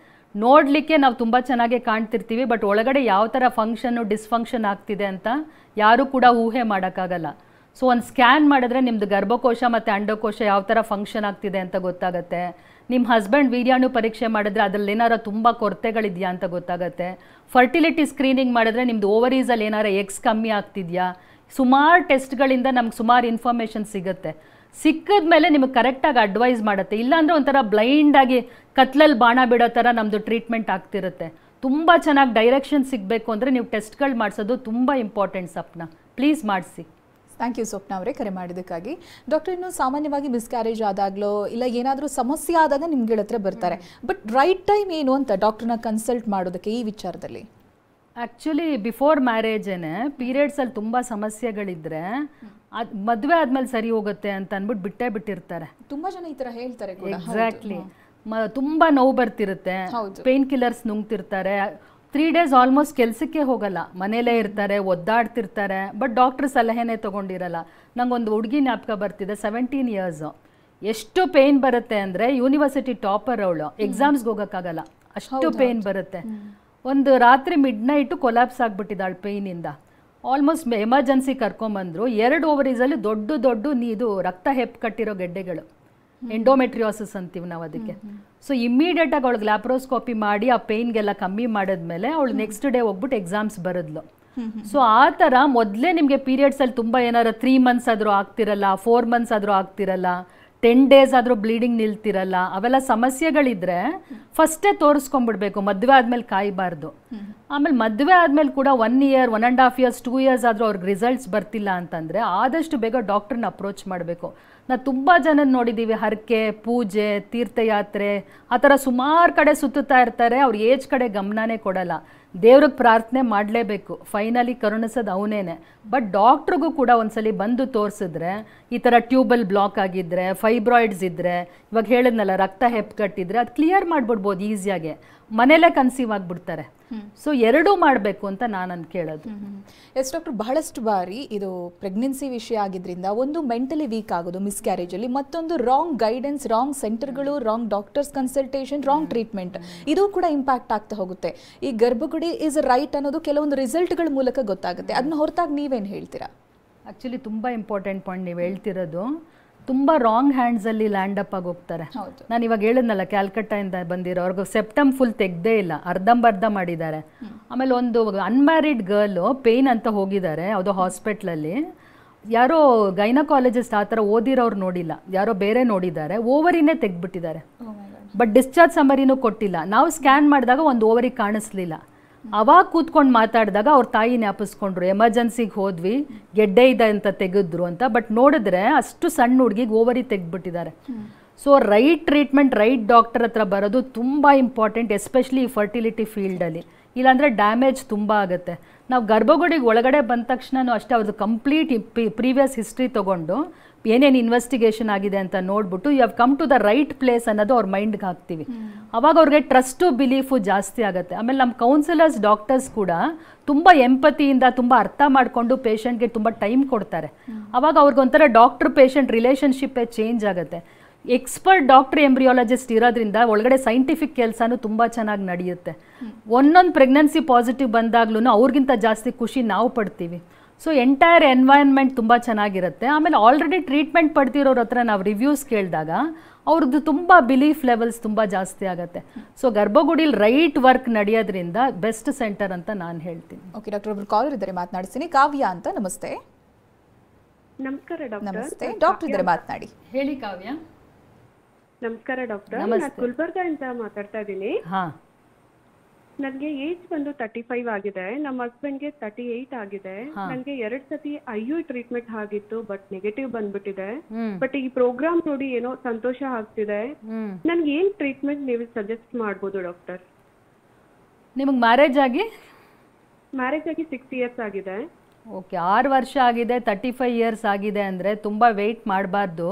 ನೋಡಲಿಕ್ಕೆ ನಾವು ತುಂಬ ಚೆನ್ನಾಗಿ ಕಾಣ್ತಿರ್ತೀವಿ, ಬಟ್ ಒಳಗಡೆ ಯಾವ ಥರ ಫಂಕ್ಷನ್ನು ಡಿಸ್ಫಂಕ್ಷನ್ ಆಗ್ತಿದೆ ಅಂತ ಯಾರೂ ಕೂಡ ಊಹೆ ಮಾಡೋಕ್ಕಾಗಲ್ಲ. ಸೊ ಒಂದು ಸ್ಕ್ಯಾನ್ ಮಾಡಿದ್ರೆ ನಿಮ್ಮದು ಗರ್ಭಕೋಶ ಮತ್ತು ಅಂಡಕೋಶ ಯಾವ ಥರ ಫಂಕ್ಷನ್ ಆಗ್ತಿದೆ ಅಂತ ಗೊತ್ತಾಗುತ್ತೆ. ನಿಮ್ಮ ಹಸ್ಬೆಂಡ್ ವೀರ್ಯಾಣು ಪರೀಕ್ಷೆ ಮಾಡಿದ್ರೆ ಅದರಲ್ಲಿ ಏನಾರ ತುಂಬ ಕೊರತೆಗಳಿದೆಯಾ ಅಂತ ಗೊತ್ತಾಗುತ್ತೆ. ಫರ್ಟಿಲಿಟಿ ಸ್ಕ್ರೀನಿಂಗ್ ಮಾಡಿದ್ರೆ ನಿಮ್ಮದು ಓವರೀಸಲ್ಲಿ ಏನಾರ ಎಗ್ಸ್ ಕಮ್ಮಿ ಆಗ್ತಿದೆಯಾ. ಸುಮಾರು ಟೆಸ್ಟ್ಗಳಿಂದ ನಮ್ಗೆ ಸುಮಾರು ಇನ್ಫಾರ್ಮೇಷನ್ ಸಿಗುತ್ತೆ. ಸಿಕ್ಕಿದ ಮೇಲೆ ನಿಮಗೆ ಕರೆಕ್ಟಾಗಿ ಅಡ್ವೈಸ್ ಮಾಡುತ್ತೆ. ಇಲ್ಲಾಂದರೆ ಒಂಥರ ಬ್ಲೈಂಡಾಗಿ ಕತ್ಲಲ್ಲಿ ಬಾಣ ಬಿಡೋ ಥರ ನಮ್ಮದು ಟ್ರೀಟ್ಮೆಂಟ್ ಆಗ್ತಿರುತ್ತೆ. ತುಂಬ ಚೆನ್ನಾಗಿ ಡೈರೆಕ್ಷನ್ ಸಿಗಬೇಕು ಅಂದರೆ ನೀವು ಟೆಸ್ಟ್ಗಳು ಮಾಡಿಸೋದು ತುಂಬ ಇಂಪಾರ್ಟೆಂಟ್. ಸ್ವಪ್ನ, ಪ್ಲೀಸ್ ಮಾಡಿಸಿ. ಥ್ಯಾಂಕ್ ಯು ಸ್ವಪ್ನ ಅವರೇ, ಕರೆ ಮಾಡಿದ್ದಕ್ಕಾಗಿ. ಡಾಕ್ಟರ್, ಇನ್ನು ಸಾಮಾನ್ಯವಾಗಿ ಮಿಸ್ಕ್ಯಾರೇಜ್ ಆದಾಗಲೋ ಇಲ್ಲ ಏನಾದರೂ ಸಮಸ್ಯೆ ಆದಾಗ ನಿಮ್ಗಳ ಹತ್ರ ಬರ್ತಾರೆ, ಬಟ್ ರೈಟ್ ಟೈಮ್ ಏನು ಅಂತ ಡಾಕ್ಟರ್ನ ಕನ್ಸಲ್ಟ್ ಮಾಡೋದಕ್ಕೆ ಈ ವಿಚಾರದಲ್ಲಿ? ಆ್ಯಕ್ಚುಲಿ ಬಿಫೋರ್ ಮ್ಯಾರೇಜೇನೆ ಪೀರಿಯಡ್ಸಲ್ಲಿ ತುಂಬ ಸಮಸ್ಯೆಗಳಿದ್ರೆ ಅದು ಮದುವೆ ಆದಮೇಲೆ ಸರಿ ಹೋಗುತ್ತೆ ಅಂತ ಅಂದ್ಬಿಟ್ಟು ಬಿಟ್ಟಿರ್ತಾರೆ. ತುಂಬ ಜನ ಈ ಥರ ಹೇಳ್ತಾರೆ. ಎಕ್ಸಾಕ್ಟ್ಲಿ. ತುಂಬ ನೋವು ಬರ್ತಿರುತ್ತೆ, ಪೇನ್ ಕಿಲ್ಲರ್ಸ್ ನುಂಗ್ತಿರ್ತಾರೆ, 3 ಡೇಸ್ ಆಲ್ಮೋಸ್ಟ್ ಕೆಲಸಕ್ಕೆ ಹೋಗಲ್ಲ, ಮನೇಲೇ ಇರ್ತಾರೆ, ಒದ್ದಾಡ್ತಿರ್ತಾರೆ, ಬಟ್ ಡಾಕ್ಟ್ರ್ ಸಲಹೆನೇ ತೊಗೊಂಡಿರಲ್ಲ. ನಂಗೊಂದು ಹುಡುಗಿ ಜ್ಞಾಪಕ ಬರ್ತಿದೆ, 17 ಇಯರ್ಸು. ಎಷ್ಟು ಪೇನ್ ಬರುತ್ತೆ ಅಂದರೆ ಯೂನಿವರ್ಸಿಟಿ ಟಾಪರ್ ಅವಳು, ಎಕ್ಸಾಮ್ಸ್ಗೆ ಹೋಗೋಕ್ಕಾಗಲ್ಲ, ಅಷ್ಟು ಪೇನ್ ಬರುತ್ತೆ. ಒಂದು ರಾತ್ರಿ ಮಿಡ್ನೈಟು ಕೊಲಾಪ್ಸ್ ಆಗಿಬಿಟ್ಟಿದ್ದಾಳೆ ಪೇಯ್ನಿಂದ. ಆಲ್ಮೋಸ್ಟ್ ಎಮರ್ಜೆನ್ಸಿ ಕರ್ಕೊಂಬಂದರು. 2 ಓವರೀಸಲ್ಲಿ ದೊಡ್ಡ ಇದು ರಕ್ತ ಹೆಪ್ಪು ಕಟ್ಟಿರೋ ಗೆಡ್ಡೆಗಳು, ಎಂಡೋಮೆಟ್ರಿಯೋಸಿಸ್ ಅಂತೀವಿ ನಾವು ಅದಕ್ಕೆ. ಸೊ ಇಮ್ಮಿಡಿಯೇಟಾಗಿ ಅವಳಿಗೆ ಲ್ಯಾಪ್ರೋಸ್ಕೋಪಿ ಮಾಡಿ ಆ ಪೇಯ್ನ್ಗೆಲ್ಲ ಕಮ್ಮಿ ಮಾಡಿದ್ಮೇಲೆ ಅವಳು ನೆಕ್ಸ್ಟ್ ಡೇ ಹೋಗ್ಬಿಟ್ಟು ಎಕ್ಸಾಮ್ಸ್ ಬರೆದ್ಲು. ಸೊ ಆ ಥರ ಮೊದಲೇ ನಿಮಗೆ ಪೀರಿಯಡ್ಸಲ್ಲಿ ತುಂಬ ಏನಾರು 3 ಮಂತ್ಸ್ ಆದರೂ ಆಗ್ತಿರಲ್ಲ, 4 ಮಂತ್ಸ್ ಆದರೂ ಆಗ್ತಿರಲ್ಲ, 10 ಡೇಸ್ ಆದರೂ ಬ್ಲೀಡಿಂಗ್ ನಿಲ್ತಿರಲ್ಲ, ಅವೆಲ್ಲ ಸಮಸ್ಯೆಗಳಿದ್ರೆ ಫಸ್ಟೇ ತೋರಿಸ್ಕೊಂಡ್ಬಿಡ್ಬೇಕು, ಮದುವೆ ಆದಮೇಲೆ ಕಾಯಬಾರ್ದು. ಆಮೇಲೆ ಮದುವೆ ಆದಮೇಲೆ ಕೂಡ 1 ಇಯರ್, 1.5 ಇಯರ್ಸ್, 2 ಇಯರ್ಸ್ ಆದರೂ ಅವ್ರಿಗೆ ರಿಸಲ್ಟ್ಸ್ ಬರ್ತಿಲ್ಲ ಅಂತಂದರೆ ಆದಷ್ಟು ಬೇಗ ಡಾಕ್ಟ್ರನ್ನ ಅಪ್ರೋಚ್ ಮಾಡಬೇಕು. ನಾವು ತುಂಬ ಜನ ನೋಡಿದ್ದೀವಿ, ಹರಕೆ, ಪೂಜೆ, ತೀರ್ಥಯಾತ್ರೆ ಆ ಥರ ಸುಮಾರು ಕಡೆ ಸುತ್ತುತ್ತಾ ಇರ್ತಾರೆ, ಅವ್ರ ಏಜ್ ಕಡೆ ಗಮನನೇ ಕೊಡಲ್ಲ. ದೇವ್ರಿಗೆ ಪ್ರಾರ್ಥನೆ ಮಾಡಲೇಬೇಕು, ಫೈನಲಿ ಕರುಣಿಸೋದು ಅವನೇನೆ. ಬಟ್ ಡಾಕ್ಟ್ರಿಗೂ ಕೂಡ ಒಂದ್ಸಲಿ ಬಂದು ತೋರಿಸಿದ್ರೆ ಈ ಥರ ಟ್ಯೂಬಲ್ ಬ್ಲಾಕ್ ಆಗಿದ್ದರೆ, ಫೈಬ್ರಾಯ್ಡ್ಸ್ ಇದ್ದರೆ, ಇವಾಗ ಹೇಳಿದ್ನಲ್ಲ ರಕ್ತ ಹೆಪ್ಪು ಕಟ್ಟಿದ್ರೆ ಅದು ಕ್ಲಿಯರ್ ಮಾಡಿಬಿಡ್ಬೋದು ಈಸಿಯಾಗೆ, ಮನೇಲೇ ಕನ್ಸೀವ್ ಆಗಿಬಿಡ್ತಾರೆ. ಸೊ ಎರಡೂ ಮಾಡಬೇಕು ಅಂತ ನಾನು ಕೇಳೋದು. ಎಸ್ ಡಾಕ್ಟರ್, ಬಹಳಷ್ಟು ಬಾರಿ ಇದು ಪ್ರೆಗ್ನೆನ್ಸಿ ವಿಷಯ ಆಗಿದ್ರಿಂದ ಒಂದು ಮೆಂಟಲಿ ವೀಕ್ ಆಗೋದು ಮಿಸ್ಕ್ಯಾರೇಜಲ್ಲಿ, ಮತ್ತೊಂದು ರಾಂಗ್ ಗೈಡೆನ್ಸ್, ರಾಂಗ್ ಸೆಂಟರ್ಗಳು, wrong doctors consultation, wrong treatment, ಇದು ಕೂಡ ಇಂಪ್ಯಾಕ್ಟ್ ಆಗ್ತಾ ಹೋಗುತ್ತೆ. ಈ ಗರ್ಭಗುಡಿ ಇಸ್ ರೈಟ್ ಅನ್ನೋದು ಕೆಲವೊಂದು ರಿಸಲ್ಟ್ಗಳ ಮೂಲಕ ಗೊತ್ತಾಗುತ್ತೆ. ಅದನ್ನ ಹೊರತಾಗಿ ನೀವೇನು ಹೇಳ್ತೀರಾ? ಆ್ಯಕ್ಚುಲಿ ತುಂಬ ಇಂಪಾರ್ಟೆಂಟ್ ಪಾಯಿಂಟ್ ನೀವು ಹೇಳ್ತಿರೋದು. ತುಂಬ ರಾಂಗ್ ಹ್ಯಾಂಡ್ಸಲ್ಲಿ ಲ್ಯಾಂಡ್ ಅಪ್ ಆಗಿ ಹೋಗ್ತಾರೆ. ನಾನು ಇವಾಗ ಹೇಳಿದ್ನಲ್ಲ ಕ್ಯಾಲ್ಕಟ್ಟಾಯಿಂದ ಬಂದಿರೋ ಅವ್ರಿಗೆ ಸೆಪ್ಟಮ್ ಫುಲ್ ತೆಗ್ದೇ ಇಲ್ಲ, ಅರ್ಧಂಬರ್ಧ ಮಾಡಿದ್ದಾರೆ. ಆಮೇಲೆ ಒಂದು ಅನ್ಮ್ಯಾರಿಡ್ ಗರ್ಲು ಪೇಯ್ನ್ ಅಂತ ಹೋಗಿದ್ದಾರೆ ಯಾವುದೋ ಹಾಸ್ಪಿಟ್ಲಲ್ಲಿ, ಯಾರೋ ಗೈನಕಾಲಜಿಸ್ಟ್ ಆ ಥರ ಓದಿರೋರು ನೋಡಿಲ್ಲ, ಯಾರೋ ಬೇರೆ ನೋಡಿದ್ದಾರೆ, ಓವರಿನೇ ತೆಗ್ದುಬಿಟ್ಟಿದ್ದಾರೆ. ಬಟ್ ಡಿಸ್ಚಾರ್ಜ್ ಸಮರಿನೂ ಕೊಟ್ಟಿಲ್ಲ. ನಾವು ಸ್ಕ್ಯಾನ್ ಮಾಡಿದಾಗ ಒಂದು ಓವರಿ ಕಾಣಿಸ್ಲಿಲ್ಲ. ಅವಾಗ ಕೂತ್ಕೊಂಡು ಮಾತಾಡಿದಾಗ ಅವ್ರ ತಾಯಿ ಜ್ಞಾಪಿಸ್ಕೊಂಡ್ರು, ಎಮರ್ಜೆನ್ಸಿಗೆ ಹೋದ್ವಿ, ಗೆಡ್ಡೆ ಇದೆ ಅಂತ ತೆಗೆದ್ರು ಅಂತ. ಬಟ್ ನೋಡಿದ್ರೆ ಅಷ್ಟು ಸಣ್ಣ ಹುಡುಗಿಗೆ ಓವರಿ ತೆಗೆದ್ಬಿಟ್ಟಿದ್ದಾರೆ. So right treatment, right doctor ಹತ್ರ ಬರೋದು ತುಂಬ ಇಂಪಾರ್ಟೆಂಟ್, ಎಸ್ಪೆಷಲಿ ಈ ಫರ್ಟಿಲಿಟಿ ಫೀಲ್ಡಲ್ಲಿ. ಇಲ್ಲಾಂದರೆ ಡ್ಯಾಮೇಜ್ ತುಂಬ ಆಗುತ್ತೆ. ನಾವು ಗರ್ಭಗುಡಿಗೆ ಒಳಗಡೆ ಬಂದ ತಕ್ಷಣನೂ ಅಷ್ಟೇ ಅವ್ರದ್ದು ಕಂಪ್ಲೀಟ್ ಪ್ರೀವಿಯಸ್ ಹಿಸ್ಟ್ರಿ ತೊಗೊಂಡು ಏನೇನು ಇನ್ವೆಸ್ಟಿಗೇಷನ್ ಆಗಿದೆ ಅಂತ ನೋಡ್ಬಿಟ್ಟು you have come to the right place ಅನ್ನೋದು ಅವ್ರ ಮೈಂಡ್ಗೆ ಹಾಕ್ತೀವಿ. ಅವಾಗ ಅವ್ರಿಗೆ ಟ್ರಸ್ಟು ಬಿಲೀಫು ಜಾಸ್ತಿ ಆಗುತ್ತೆ. ಆಮೇಲೆ ನಮ್ಮ ಕೌನ್ಸಿಲರ್ಸ್, ಡಾಕ್ಟರ್ಸ್ ಕೂಡ ತುಂಬ ಎಂಪತಿಯಿಂದ ತುಂಬ ಅರ್ಥ ಮಾಡಿಕೊಂಡು ಪೇಷಂಟ್ಗೆ ತುಂಬ ಟೈಮ್ ಕೊಡ್ತಾರೆ. ಅವಾಗ ಅವ್ರಿಗೊಂಥರ ಡಾಕ್ಟರ್ ಪೇಷಂಟ್ ರಿಲೇಷನ್ಶಿಪ್ಪೇ ಚೇಂಜ್ ಆಗುತ್ತೆ. ಎಕ್ಸ್ಪರ್ಟ್ ಡಾಕ್ಟರ್ ಎಂಬ್ರಿಯಾಲಜಿಸ್ಟ್ ಇರೋದ್ರಿಂದ ಒಳಗಡೆ ಸೈಂಟಿಫಿಕ್ ಕೆಲಸನೂ ತುಂಬ ಚೆನ್ನಾಗಿ ನಡೆಯುತ್ತೆ. ಒಂದೊಂದು ಪ್ರೆಗ್ನೆನ್ಸಿ ಪಾಸಿಟಿವ್ ಬಂದಾಗ್ಲೂ ಅವ್ರಿಗಿಂತ ಜಾಸ್ತಿ ಖುಷಿ ನಾವು ಪಡ್ತೀವಿ. ಸೊ ಎಂಟೈರ್ ಎನ್ವೈರ್ನ್ಮೆಂಟ್ ತುಂಬ ಚೆನ್ನಾಗಿರುತ್ತೆ. ಆಮೇಲೆ ಆಲ್ರೆಡಿ ಟ್ರೀಟ್ಮೆಂಟ್ ಪಡ್ತಿರೋರ ಹತ್ರ ನಾವು ರಿವ್ಯೂಸ್ ಕೇಳಿದಾಗ ಅವ್ರದ್ದು ತುಂಬ ಬಿಲೀಫ್ ಲೆವೆಲ್ಸ್ ತುಂಬ ಜಾಸ್ತಿ ಆಗುತ್ತೆ. ಸೊ ಗರ್ಭಗುಡಿಲಿ ರೈಟ್ ವರ್ಕ್ ನಡೆಯೋದ್ರಿಂದ ಬೆಸ್ಟ್ ಸೆಂಟರ್ ಅಂತ ನಾನು ಹೇಳ್ತೀನಿ. ಓಕೆ ಡಾಕ್ಟರ್, ಒಬ್ರು ಕಾಲರ್ ಇದ್ದಾರೆ, ಮಾತನಾಡಿಸ್ತೀನಿ. ಕಾವ್ಯ ಅಂತ. ನಮಸ್ತೆ. ನಮಸ್ಕಾರ ಡಾಕ್ಟರ್. ನಮಸ್ತೆ ಡಾಕ್ಟರ್ ಇದ್ದಾರೆ, ಮಾತನಾಡಿ. ಹೇಳಿ ಕಾವ್ಯ. ನಮಸ್ಕಾರ ಡಾಕ್ಟರ್, ನಾನು ಗುಲ್ಬರ್ಗದಿಂದ ಮಾತಾಡ್ತಾ ಇದ್ದೀನಿ. ನನಗೆ ಏಜ್ ಬಂದು 35 ಆಗಿದೆ. ನಮ್ಮ ಹಸ್ಬೆಂಡ್ಗೆ 38 ಆಗಿದೆ. ನನಗೆ 2 ಸತಿ IU ಟ್ರೀಟ್ಮೆಂಟ್ ಆಗಿತ್ತು, ಬಟ್ ನೆಗೆಟಿವ್ ಬಂದ್ಬಿಟ್ಟಿದೆ. ಬಟ್ ಈ ಪ್ರೋಗ್ರಾಮ್ ನೋಡಿ ಏನೋ ಸಂತೋಷ ಆಗ್ತಿದೆ. ನನ್ಗೆ ಏನ್ ಟ್ರೀಟ್ಮೆಂಟ್ ನೀವು ಸಜೆಸ್ಟ್ ಮಾಡ್ಬೋದು ಡಾಕ್ಟರ್? ನಿಮಗೆ ಮ್ಯಾರೇಜ್ ಆಗಿ 6 ಇಯರ್ಸ್ ಆಗಿದೆ. ಓಕೆ, 6 ವರ್ಷ ಆಗಿದೆ, 35 ಇಯರ್ಸ್ ಆಗಿದೆ ಅಂದರೆ ತುಂಬ ವೆಯ್ಟ್ ಮಾಡಬಾರ್ದು.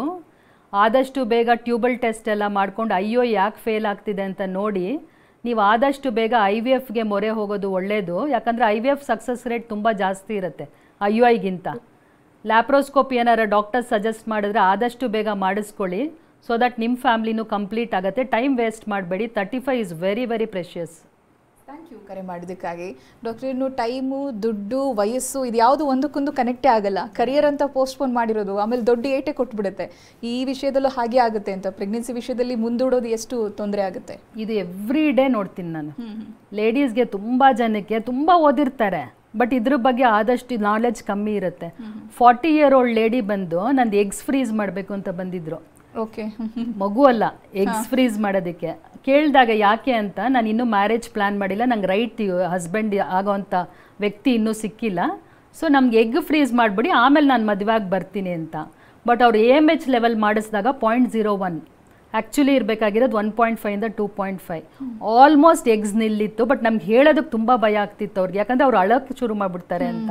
ಆದಷ್ಟು ಬೇಗ ಟ್ಯೂಬಲ್ ಟೆಸ್ಟ್ ಎಲ್ಲ ಮಾಡ್ಕೊಂಡು IO ಯಾಕೆ ಫೇಲ್ ಆಗ್ತಿದೆ ಅಂತ ನೋಡಿ ನೀವು ಆದಷ್ಟು ಬೇಗ IVFಗೆ ಮೊರೆ ಹೋಗೋದು ಒಳ್ಳೆಯದು. ಯಾಕಂದರೆ IVF ಸಕ್ಸಸ್ ರೇಟ್ ತುಂಬ ಜಾಸ್ತಿ ಇರುತ್ತೆ IUIಗಿಂತ. ಲ್ಯಾಪ್ರೋಸ್ಕೋಪಿ ಏನಾರ ಡಾಕ್ಟರ್ ಸಜೆಸ್ಟ್ ಮಾಡಿದ್ರೆ ಆದಷ್ಟು ಬೇಗ ಮಾಡಿಸ್ಕೊಳ್ಳಿ, ಸೊ ದಟ್ ನಿಮ್ಮ ಫ್ಯಾಮ್ಲಿನೂ ಕಂಪ್ಲೀಟ್ ಆಗುತ್ತೆ. ಟೈಮ್ ವೇಸ್ಟ್ ಮಾಡಬೇಡಿ. 35 is very very precious. Thank you ಕರೆ ಮಾಡಿದ್ದಕ್ಕಾಗಿ. ಡಾಕ್ಟರ್, ಇನ್ನು ಟೈಮು, ದುಡ್ಡು, ವಯಸ್ಸು ಇದು ಯಾವುದು ಒಂದಕ್ಕೊಂದು ಕನೆಕ್ಟೇ ಆಗಲ್ಲ. ಕರಿಯರ್ ಅಂತ ಪೋಸ್ಟ್ಪೋನ್ ಮಾಡಿರೋದು ಆಮೇಲೆ ದೊಡ್ಡ ಏಟೆ ಕೊಟ್ಬಿಡುತ್ತೆ. ಈ ವಿಷಯದಲ್ಲೂ ಹಾಗೆ ಆಗುತ್ತೆ ಅಂತ. ಪ್ರೆಗ್ನೆನ್ಸಿ ವಿಷಯದಲ್ಲಿ ಮುಂದೂಡೋದು ಎಷ್ಟು ತೊಂದರೆ ಆಗುತ್ತೆ. ಇದು ಎವ್ರಿ ಡೇ ನೋಡ್ತೀನಿ ನಾನು. ಲೇಡೀಸ್ಗೆ ತುಂಬ ಜನಕ್ಕೆ ತುಂಬ ಓದಿರ್ತಾರೆ, ಬಟ್ ಇದ್ರ ಬಗ್ಗೆ ಆದಷ್ಟು ನಾಲೆಡ್ಜ್ ಕಮ್ಮಿ ಇರುತ್ತೆ. 40 ಇಯರ್ ಓಲ್ಡ್ ಲೇಡಿ ಬಂದು ನಂದು ಎಗ್ಸ್ ಫ್ರೀಸ್ ಮಾಡಬೇಕು ಅಂತ ಬಂದಿದ್ರು. ಓಕೆ, ಮಗು ಅಲ್ಲ, ಎಗ್ಸ್ ಫ್ರೀಸ್ ಮಾಡೋದಕ್ಕೆ ಕೇಳಿದಾಗ ಯಾಕೆ ಅಂತ, ನಾನು ಇನ್ನೂ ಮ್ಯಾರೇಜ್ ಪ್ಲ್ಯಾನ್ ಮಾಡಿಲ್ಲ, ನಂಗೆ ರೈಟ್ ಹಸ್ಬೆಂಡ್ ಆಗೋವಂಥ ವ್ಯಕ್ತಿ ಇನ್ನೂ ಸಿಕ್ಕಿಲ್ಲ, ಸೊ ನಮ್ಗೆ ಎಗ್ ಫ್ರೀಸ್ ಮಾಡಿಬಿಡಿ ಆಮೇಲೆ ನಾನು ಮದುವೆಯಾಗಿ ಬರ್ತೀನಿ ಅಂತ. ಬಟ್ ಅವ್ರು AMH ಲೆವೆಲ್ ಮಾಡಿಸಿದಾಗ 0.01 ಆ್ಯಕ್ಚುಲಿ ಇರಬೇಕಾಗಿರೋದು 1.5 2.5. ಆಲ್ಮೋಸ್ಟ್ ಎಗ್ಸ್ ನಿಲ್ಲಿತ್ತು. ಬಟ್ ನಮ್ಗೆ ಹೇಳೋದಕ್ಕೆ ತುಂಬ ಭಯ ಆಗ್ತಿತ್ತು ಅವ್ರಿಗೆ, ಯಾಕಂದರೆ ಅವ್ರು ಅಳಕ್ಕೆ ಶುರು ಮಾಡಿಬಿಡ್ತಾರೆ ಅಂತ.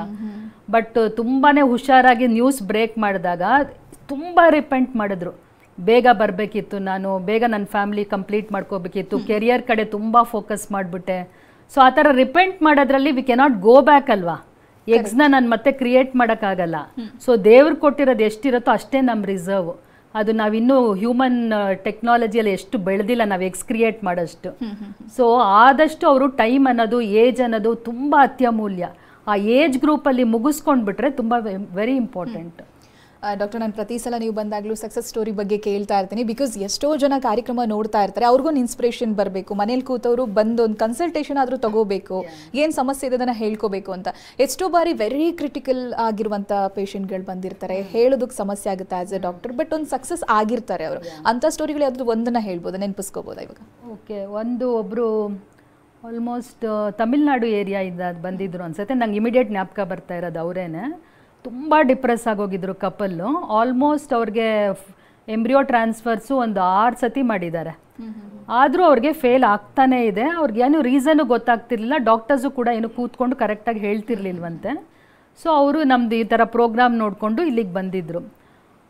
ಬಟ್ ತುಂಬಾ ಹುಷಾರಾಗಿ ನ್ಯೂಸ್ ಬ್ರೇಕ್ ಮಾಡಿದಾಗ ತುಂಬ ರಿಪೆಂಟ್ ಮಾಡಿದ್ರು. ಬೇಗ ಬರಬೇಕಿತ್ತು, ನಾನು ಬೇಗ ನನ್ನ ಫ್ಯಾಮಿಲಿ ಕಂಪ್ಲೀಟ್ ಮಾಡ್ಕೋಬೇಕಿತ್ತು, ಕೆರಿಯರ್ ಕಡೆ ತುಂಬ ಫೋಕಸ್ ಮಾಡಿಬಿಟ್ಟೆ. ಸೊ ಆ ಥರ ರಿಪೆಂಟ್ ಮಾಡೋದ್ರಲ್ಲಿ ವಿ ಕೆನಾಟ್ ಗೋ ಬ್ಯಾಕ್ ಅಲ್ವಾ. ಎಗ್ಸ್ನ ನಾನು ಮತ್ತೆ ಕ್ರಿಯೇಟ್ ಮಾಡೋಕ್ಕಾಗಲ್ಲ. ಸೊ ದೇವ್ರು ಕೊಟ್ಟಿರೋದು ಎಷ್ಟಿರುತ್ತೋ ಅಷ್ಟೇ ನಮ್ಮ ರಿಸರ್ವ್. ಅದು ನಾವಿನ್ನೂ ಹ್ಯೂಮನ್ ಟೆಕ್ನಾಲಜಿಯಲ್ಲಿ ಎಷ್ಟು ಬೆಳೆದಿಲ್ಲ ನಾವು ಎಗ್ಸ್ ಕ್ರಿಯೇಟ್ ಮಾಡೋಷ್ಟು. ಸೊ ಆದಷ್ಟು ಅವರು ಟೈಮ್ ಅನ್ನೋದು, ಏಜ್ ಅನ್ನೋದು ತುಂಬ ಅತ್ಯಮೂಲ್ಯ. ಆ ಏಜ್ ಗ್ರೂಪಲ್ಲಿ ಮುಗಿಸ್ಕೊಂಡ್ಬಿಟ್ರೆ ತುಂಬ ವೆರಿ ಇಂಪಾರ್ಟೆಂಟ್. ಡಾಕ್ಟರ್, ನಾನು ಪ್ರತಿ ಸಲ ನೀವು ಬಂದಾಗಲೂ ಸಕ್ಸಸ್ ಸ್ಟೋರಿ ಬಗ್ಗೆ ಕೇಳ್ತಾ ಇರ್ತೀನಿ. ಬಿಕಾಸ್ ಎಷ್ಟೋ ಜನ ಕಾರ್ಯಕ್ರಮ ನೋಡ್ತಾ ಇರ್ತಾರೆ, ಅವ್ರಿಗೊಂದು ಇನ್ಸ್ಪಿರೇಷನ್ ಬರಬೇಕು. ಮನೇಲಿ ಕೂತವರು ಬಂದು ಒಂದು ಕನ್ಸಲ್ಟೇಷನ್ ಆದರೂ ತಗೋಬೇಕು, ಏನು ಸಮಸ್ಯೆ ಇದೆ ಅದನ್ನು ಹೇಳ್ಕೋಬೇಕು ಅಂತ. ಎಷ್ಟೋ ಬಾರಿ ವೆರಿ ಕ್ರಿಟಿಕಲ್ ಆಗಿರುವಂಥ ಪೇಷಂಟ್ಗಳು ಬಂದಿರ್ತಾರೆ, ಹೇಳೋದಕ್ಕೆ ಸಮಸ್ಯೆ ಆಗುತ್ತೆ ಆ್ಯಸ್ ಎ ಡಾಕ್ಟರ್, ಬಟ್ ಒಂದು ಸಕ್ಸಸ್ ಆಗಿರ್ತಾರೆ ಅವರು. ಅಂಥ ಸ್ಟೋರಿಗಳು ಯಾವುದು ಒಂದನ್ನು ಹೇಳ್ಬೋದು, ನೆನಪಿಸ್ಕೋಬೋದಾ ಇವಾಗ? ಓಕೆ, ಒಬ್ಬರು ಆಲ್ಮೋಸ್ಟ್ ತಮಿಳ್ನಾಡು ಏರಿಯಾಯಿಂದ ಬಂದಿದ್ರು ಅನ್ಸುತ್ತೆ, ನಂಗೆ ಇಮಿಡಿಯೇಟ್ ಜ್ಞಾಪಕ ಬರ್ತಾ ಇರೋದು ಅವರೇನೆ. ತುಂಬ ಡಿಪ್ರೆಸ್ ಆಗೋಗಿದ್ರು ಕಪಲ್ಲು. ಆಲ್ಮೋಸ್ಟ್ ಅವ್ರಿಗೆ ಎಂಬ್ರಿಯೋ ಟ್ರಾನ್ಸ್ಫರ್ಸು ಒಂದು 6 ಸತಿ ಮಾಡಿದ್ದಾರೆ. ಆದರೂ ಅವ್ರಿಗೆ ಫೇಲ್ ಆಗ್ತಾನೇ ಇದೆ. ಅವ್ರಿಗೆ ಏನು ರೀಸನ್ನು ಗೊತ್ತಾಗ್ತಿರ್ಲಿಲ್ಲ. ಡಾಕ್ಟರ್ಸು ಕೂಡ ಏನು ಕೂತ್ಕೊಂಡು ಕರೆಕ್ಟಾಗಿ ಹೇಳ್ತಿರ್ಲಿಲ್ವಂತೆ. ಸೊ ಅವರು ನಮ್ಮದು ಈ ಥರ ಪ್ರೋಗ್ರಾಮ್ ನೋಡಿಕೊಂಡು ಇಲ್ಲಿಗೆ ಬಂದಿದ್ದರು.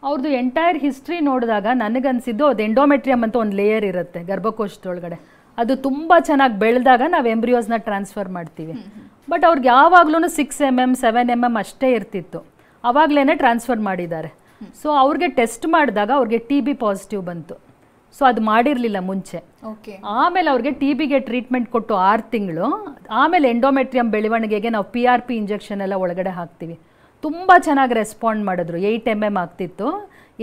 ಅವ್ರದ್ದು ಎಂಟೈರ್ ಹಿಸ್ಟ್ರಿ ನೋಡಿದಾಗ ನನಗನ್ಸಿದ್ದು ಅದು ಎಂಡೋಮೆಟ್ರಿಯಮ್ ಅಂತ ಒಂದು ಲೇಯರ್ ಇರುತ್ತೆ ಗರ್ಭಕೋಶದೊಳಗಡೆ. ಅದು ತುಂಬ ಚೆನ್ನಾಗಿ ಬೆಳೆದಾಗ ನಾವು ಎಂಬ್ರಿಯೋಸ್ನ ಟ್ರಾನ್ಸ್ಫರ್ ಮಾಡ್ತೀವಿ. ಬಟ್ ಅವ್ರಿಗೆ ಯಾವಾಗ್ಲೂ 6 mm 7 mm ಅಷ್ಟೇ ಇರ್ತಿತ್ತು. ಆವಾಗಲೇ ಟ್ರಾನ್ಸ್ಫರ್ ಮಾಡಿದ್ದಾರೆ. ಸೊ ಅವ್ರಿಗೆ ಟೆಸ್ಟ್ ಮಾಡಿದಾಗ ಅವ್ರಿಗೆ TB ಪಾಸಿಟಿವ್ ಬಂತು. ಸೊ ಅದು ಮಾಡಿರಲಿಲ್ಲ ಮುಂಚೆ. ಆಮೇಲೆ ಅವ್ರಿಗೆ TBಗೆ ಟ್ರೀಟ್ಮೆಂಟ್ ಕೊಟ್ಟು 6 ತಿಂಗಳು ಆಮೇಲೆ ಎಂಡೋಮೆಟ್ರಿಯಮ್ ಬೆಳವಣಿಗೆಗೆ ನಾವು PRP ಇಂಜೆಕ್ಷನ್ ಎಲ್ಲ ಒಳಗಡೆ ಹಾಕ್ತೀವಿ. ತುಂಬ ಚೆನ್ನಾಗಿ ರೆಸ್ಪಾಂಡ್ ಮಾಡಿದ್ರು. 8 mm ಆಗ್ತಿತ್ತು.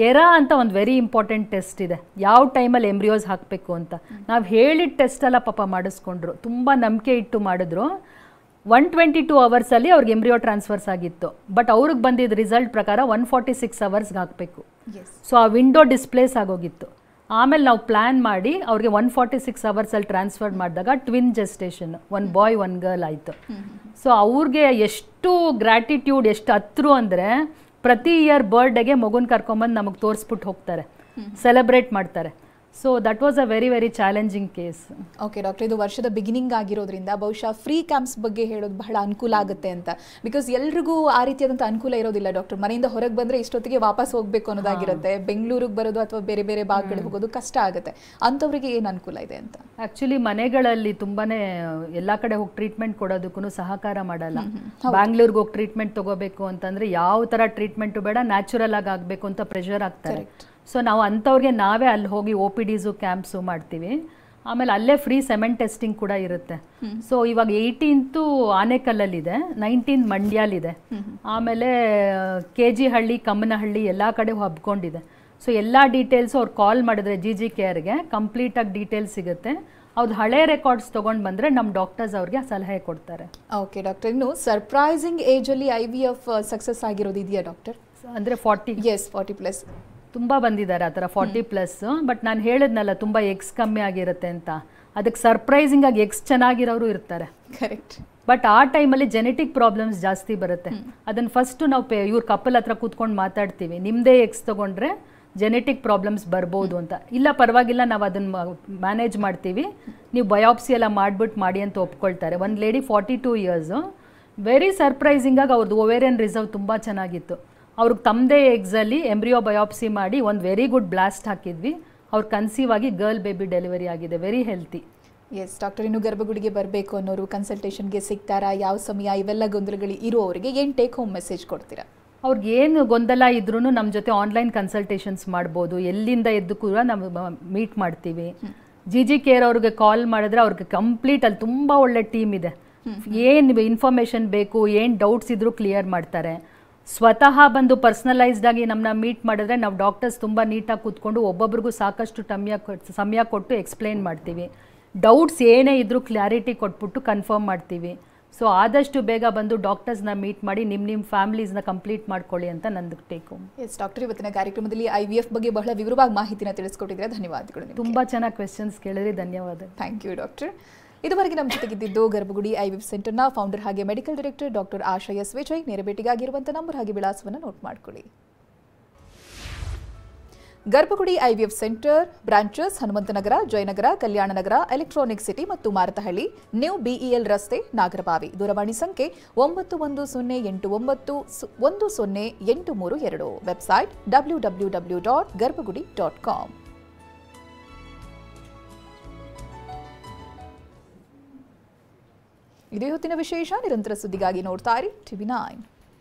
ಎರಾ ಅಂತ ಒಂದು ವೆರಿ ಇಂಪಾರ್ಟೆಂಟ್ ಟೆಸ್ಟ್ ಇದೆ, ಯಾವ ಟೈಮಲ್ಲಿ ಎಂಬ್ರಿಯೋಸ್ ಹಾಕಬೇಕು ಅಂತ. ನಾವು ಹೇಳಿದ ಟೆಸ್ಟ್ ಎಲ್ಲ ಪಾಪ ಮಾಡಿಸ್ಕೊಂಡ್ರು, ತುಂಬ ನಂಬಿಕೆ ಇಟ್ಟು ಮಾಡಿದ್ರು. 122 ಅವರ್ಸಲ್ಲಿ ಅವ್ರಿಗೆ ಎಂಬ್ರಿಯೋ ಟ್ರಾನ್ಸ್ಫರ್ಸ್ ಆಗಿತ್ತು. ಬಟ್ ಅವ್ರಿಗೆ ಬಂದಿದ್ದ ರಿಸಲ್ಟ್ ಪ್ರಕಾರ 146 ಅವರ್ಸ್ಗೆ ಹಾಕಬೇಕು. ಸೊ ಆ ವಿಂಡೋ ಡಿಸ್ಪ್ಲೇಸ್ ಆಗೋಗಿತ್ತು. ಆಮೇಲೆ ನಾವು ಪ್ಲ್ಯಾನ್ ಮಾಡಿ ಅವ್ರಿಗೆ 146 ಅವರ್ಸಲ್ಲಿ ಟ್ರಾನ್ಸ್ಫರ್ ಮಾಡಿದಾಗ ಟ್ವಿನ್ ಜೆಸ್ಟೇಷನ್, 1 ಬಾಯ್ 1 ಗರ್ಲ್ ಆಯಿತು. ಸೊ ಅವ್ರಿಗೆ ಎಷ್ಟು ಗ್ರ್ಯಾಟಿಟ್ಯೂಡ್, ಎಷ್ಟು ಹತ್ರು ಅಂದರೆ ಪ್ರತಿ ಇಯರ್ ಬರ್ಡೇಗೆ ಮಗುನ ಕರ್ಕೊಂಬಂದು ನಮಗೆ ತೋರಿಸ್ಬಿಟ್ಟು ಹೋಗ್ತಾರೆ, ಸೆಲೆಬ್ರೇಟ್ ಮಾಡ್ತಾರೆ. So that was a very very challenging case. Okay doctor, ಇದು ವರ್ಷದ ಬಿಗಿನಿಂಗ್ ಆಗಿರೋದ್ರಿಂದ ಬಹುಶಃ ಫ್ರೀ ಕ್ಯಾಂಪ್ಸ್ ಬಗ್ಗೆ ಹೇಳೋದು ಬಹಳ ಅನುಕೂಲ ಆಗುತ್ತೆ ಅಂತ. ಬಿಕಾಸ್ ಎಲ್ರಿಗೂ ಆ ರೀತಿಯಾದಂಥ ಅನುಕೂಲ ಇರೋದಿಲ್ಲ ಡಾಕ್ಟರ್. ಮನೆಯಿಂದ ಹೊರಗೆ ಬಂದರೆ ಇಷ್ಟೊತ್ತಿಗೆ ವಾಪಸ್ ಹೋಗಬೇಕು ಅನ್ನೋದಾಗಿರುತ್ತೆ. ಬೆಂಗಳೂರಿಗೆ ಬರೋದು ಅಥವಾ ಬೇರೆ ಬೇರೆ ಭಾಗಗಳಿಗೆ ಹೋಗೋದು ಕಷ್ಟ ಆಗುತ್ತೆ. ಅಂಥವ್ರಿಗೆ ಏನು ಅನುಕೂಲ ಇದೆ ಅಂತ? ಆ್ಯಕ್ಚುಲಿ ಮನೆಗಳಲ್ಲಿ ತುಂಬಾ ಎಲ್ಲ ಕಡೆ ಹೋಗಿ ಟ್ರೀಟ್ಮೆಂಟ್ ಕೊಡೋದಕ್ಕೂ ಸಹಕಾರ ಮಾಡಲ್ಲ. ಬ್ಯಾಂಗ್ಳೂರ್ಗೆ ಹೋಗಿ ಟ್ರೀಟ್ಮೆಂಟ್ ತೊಗೋಬೇಕು ಅಂತಂದರೆ ಯಾವ ಥರ ಟ್ರೀಟ್ಮೆಂಟು ಬೇಡ, ನ್ಯಾಚುರಲ್ ಆಗಿ ಆಗಬೇಕು ಅಂತ ಪ್ರೆಷರ್ ಆಗ್ತಾರೆ. ಸೊ ನಾವು ಅಂಥವ್ರಿಗೆ ನಾವೇ ಅಲ್ಲಿ ಹೋಗಿ OPDಸು ಕ್ಯಾಂಪ್ಸು ಮಾಡ್ತೀವಿ. ಆಮೇಲೆ ಅಲ್ಲೇ ಫ್ರೀ ಸೆಮೆಂಟ್ ಟೆಸ್ಟಿಂಗ್ ಕೂಡ ಇರುತ್ತೆ. ಸೊ ಇವಾಗ 18th ಆನೇಕಲ್ಲಲ್ಲಿದೆ, 19th ಮಂಡ್ಯಲಿದೆ, ಆಮೇಲೆ KG ಹಳ್ಳಿ, ಕಮ್ಮನಹಳ್ಳಿ ಎಲ್ಲ ಕಡೆ ಹಬ್ಕೊಂಡಿದೆ. ಸೊ ಎಲ್ಲ ಡೀಟೇಲ್ಸು ಅವ್ರು ಕಾಲ್ ಮಾಡಿದ್ರೆ GG ಕೇರ್ಗೆ ಕಂಪ್ಲೀಟಾಗಿ ಡೀಟೇಲ್ಸ್ ಸಿಗುತ್ತೆ. ಅವ್ರದ್ದು ಹಳೆ ರೆಕಾರ್ಡ್ಸ್ ತೊಗೊಂಡು ಬಂದರೆ ನಮ್ಮ ಡಾಕ್ಟರ್ಸ್ ಅವ್ರಿಗೆ ಸಲಹೆ ಕೊಡ್ತಾರೆ. ಓಕೆ ಡಾಕ್ಟರ್, ಇನ್ನು ಸರ್ಪ್ರೈಸಿಂಗ್ ಏಜಲ್ಲಿ IVF ಸಕ್ಸಸ್ ಆಗಿರೋದು ಇದೆಯಾ ಡಾಕ್ಟರ್? ಅಂದರೆ 40+ ತುಂಬ ಬಂದಿದ್ದಾರೆ ಆ ಥರ 40+. ಬಟ್ ನಾನು ಹೇಳಿದ್ನಲ್ಲ ತುಂಬ ಎಗ್ಸ್ ಕಮ್ಮಿ ಆಗಿರುತ್ತೆ ಅಂತ, ಅದಕ್ಕೆ ಸರ್ಪ್ರೈಸಿಂಗ್ ಆಗಿ ಎಗ್ಸ್ ಚೆನ್ನಾಗಿರೋರು ಇರ್ತಾರೆ. ಕರೆಕ್ಟ್. ಬಟ್ ಆ ಟೈಮಲ್ಲಿ ಜೆನೆಟಿಕ್ ಪ್ರಾಬ್ಲಮ್ಸ್ ಜಾಸ್ತಿ ಬರುತ್ತೆ. ಅದನ್ನು ಫಸ್ಟು ನಾವು ಇವ್ರ ಕಪಲ್ ಹತ್ರ ಕೂತ್ಕೊಂಡು ಮಾತಾಡ್ತೀವಿ, ನಿಮ್ಮದೇ ಎಗ್ಸ್ ತೊಗೊಂಡ್ರೆ ಜೆನೆಟಿಕ್ ಪ್ರಾಬ್ಲಮ್ಸ್ ಬರ್ಬೋದು ಅಂತ. ಇಲ್ಲ ಪರವಾಗಿಲ್ಲ, ನಾವು ಅದನ್ನು ಮ್ಯಾನೇಜ್ ಮಾಡ್ತೀವಿ, ನೀವು ಬಯಾಪ್ಸಿ ಎಲ್ಲ ಮಾಡಿಬಿಟ್ಟು ಮಾಡಿ ಅಂತ ಒಪ್ಕೊಳ್ತಾರೆ. ಒಂದು ಲೇಡಿ 42 years, ವೆರಿ ಸರ್ಪ್ರೈಸಿಂಗಾಗಿ ಅವ್ರದ್ದು ಓವೇರಿಯನ್ ರಿಸರ್ವ್ ತುಂಬ ಚೆನ್ನಾಗಿತ್ತು. ಅವ್ರಿಗೆ ತಮ್ಮದೇ ಎಗ್ಸಲ್ಲಿ ಎಂಬ್ರಿಯೋ ಬಯಾಪ್ಸಿ ಮಾಡಿ ಒಂದು ವೆರಿ ಗುಡ್ ಬ್ಲಾಸ್ಟ್ ಹಾಕಿದ್ವಿ. ಅವ್ರು ಕನ್ಸೀವ್ ಆಗಿ ಗರ್ಲ್ ಬೇಬಿ ಡೆಲಿವರಿ ಆಗಿದೆ, ವೆರಿ ಹೆಲ್ತಿ. ಎಸ್ ಡಾಕ್ಟರ್, ಇನ್ನು ಗರ್ಭಗುಡಿಗೆ ಬರಬೇಕು ಅನ್ನೋರು ಕನ್ಸಲ್ಟೇಷನ್ಗೆ ಸಿಗ್ತಾರಾ? ಯಾವ ಸಮಯ? ಇವೆಲ್ಲ ಗೊಂದಲಗಳು ಇರುವವರಿಗೆ ಏನು ಟೇಕ್ ಹೋಮ್ ಮೆಸೇಜ್ ಕೊಡ್ತೀರಾ? ಅವ್ರಿಗೆ ಏನು ಗೊಂದಲ ಇದ್ರೂ ನಮ್ಮ ಜೊತೆ ಆನ್ಲೈನ್ ಕನ್ಸಲ್ಟೇಷನ್ಸ್ ಮಾಡ್ಬೋದು. ಎಲ್ಲಿಂದ ಎದ್ದು ಕೂಡ ನಾವು ಮೀಟ್ ಮಾಡ್ತೀವಿ. GG ಕೇರ್ ಅವ್ರಿಗೆ ಕಾಲ್ ಮಾಡಿದ್ರೆ ಅವ್ರಿಗೆ ಕಂಪ್ಲೀಟ್ ಅಲ್ಲಿ ತುಂಬ ಒಳ್ಳೆ ಟೀಮ್ ಇದೆ. ಏನು ಇನ್ಫಾರ್ಮೇಷನ್ ಬೇಕು, ಏನು ಡೌಟ್ಸ್ ಇದ್ರೂ ಕ್ಲಿಯರ್ ಮಾಡ್ತಾರೆ. ಸ್ವತಃ ಬಂದು ಪರ್ಸ್ನಲೈಸ್ಡ್ ಆಗಿ ನಮ್ಮನ್ನ ಮೀಟ್ ಮಾಡಿದ್ರೆ ನಾವು ಡಾಕ್ಟರ್ಸ್ ತುಂಬ ನೀಟಾಗಿ ಕೂತ್ಕೊಂಡು ಒಬ್ಬೊಬ್ರಿಗೂ ಸಾಕಷ್ಟು ಸಮಯ ಕೊಟ್ಟು ಎಕ್ಸ್ಪ್ಲೇನ್ ಮಾಡ್ತೀವಿ. ಡೌಟ್ಸ್ ಏನೇ ಇದ್ರೂ ಕ್ಲಾರಿಟಿ ಕೊಟ್ಬಿಟ್ಟು ಕನ್ಫರ್ಮ್ ಮಾಡ್ತೀವಿ. ಸೊ ಆದಷ್ಟು ಬೇಗ ಬಂದು ಡಾಕ್ಟರ್ಸ್ನ ಮೀಟ್ ಮಾಡಿ ನಿಮ್ಮ ಫ್ಯಾಮಿಲೀಸ್ನ ಕಂಪ್ಲೀಟ್ ಮಾಡ್ಕೊಳ್ಳಿ ಅಂತ ನಂದು ಟೇಕ್ ಹೋಮ್. ಎಸ್ ಡಾಕ್ಟರ್, ಇವತ್ತಿನ ಕಾರ್ಯಕ್ರಮದಲ್ಲಿ IVF ಬಗ್ಗೆ ಬಹಳ ವಿವರವಾಗಿ ಮಾಹಿತಿನ ತಿಳಿಸ್ಕೊಟ್ಟಿದ್ರೆ ಧನ್ಯವಾದಗಳು. ತುಂಬ ಚೆನ್ನಾಗಿ ಕ್ವೆಶನ್ಸ್ ಕೇಳಿದ್ರಿ, ಧನ್ಯವಾದ. Thank you doctor. ಇದುವರೆಗೆ ನಮ್ಮ ಜೊತೆಗಿದ್ದು ಗರ್ಭಗುಡಿ IVF ಸೆಂಟರ್ನ ಫೌಂಡರ್ ಹಾಗೆ medical director doctor Asha S. Vijay. ನೇರ ಭೇಟಿಗಾಗಿರುವಂಥ ನಂಬರ್ ಹಾಗೆ ವಿಳಾಸವನ್ನು ನೋಟ್ ಮಾಡಿಕೊಳ್ಳಿ. Garbhagudi IVF centre branches Hanumanthanagar, Jayanagar, Kalyananagar, electronic city ಮತ್ತು ಮಾರತಹಳ್ಳಿ, ನ್ಯೂ BEL ರಸ್ತೆ, ನಾಗರಬಾವಿ. ದೂರವಾಣಿ ಸಂಖ್ಯೆ 9108910832. Website www.garbhagudi.com. ಇದು ಹೊತ್ತಿನ ವಿಶೇಷ. ನಿರಂತರ ಸುದ್ದಿಗಾಗಿ ನೋಡ್ತಾ ಇರಿ TV9.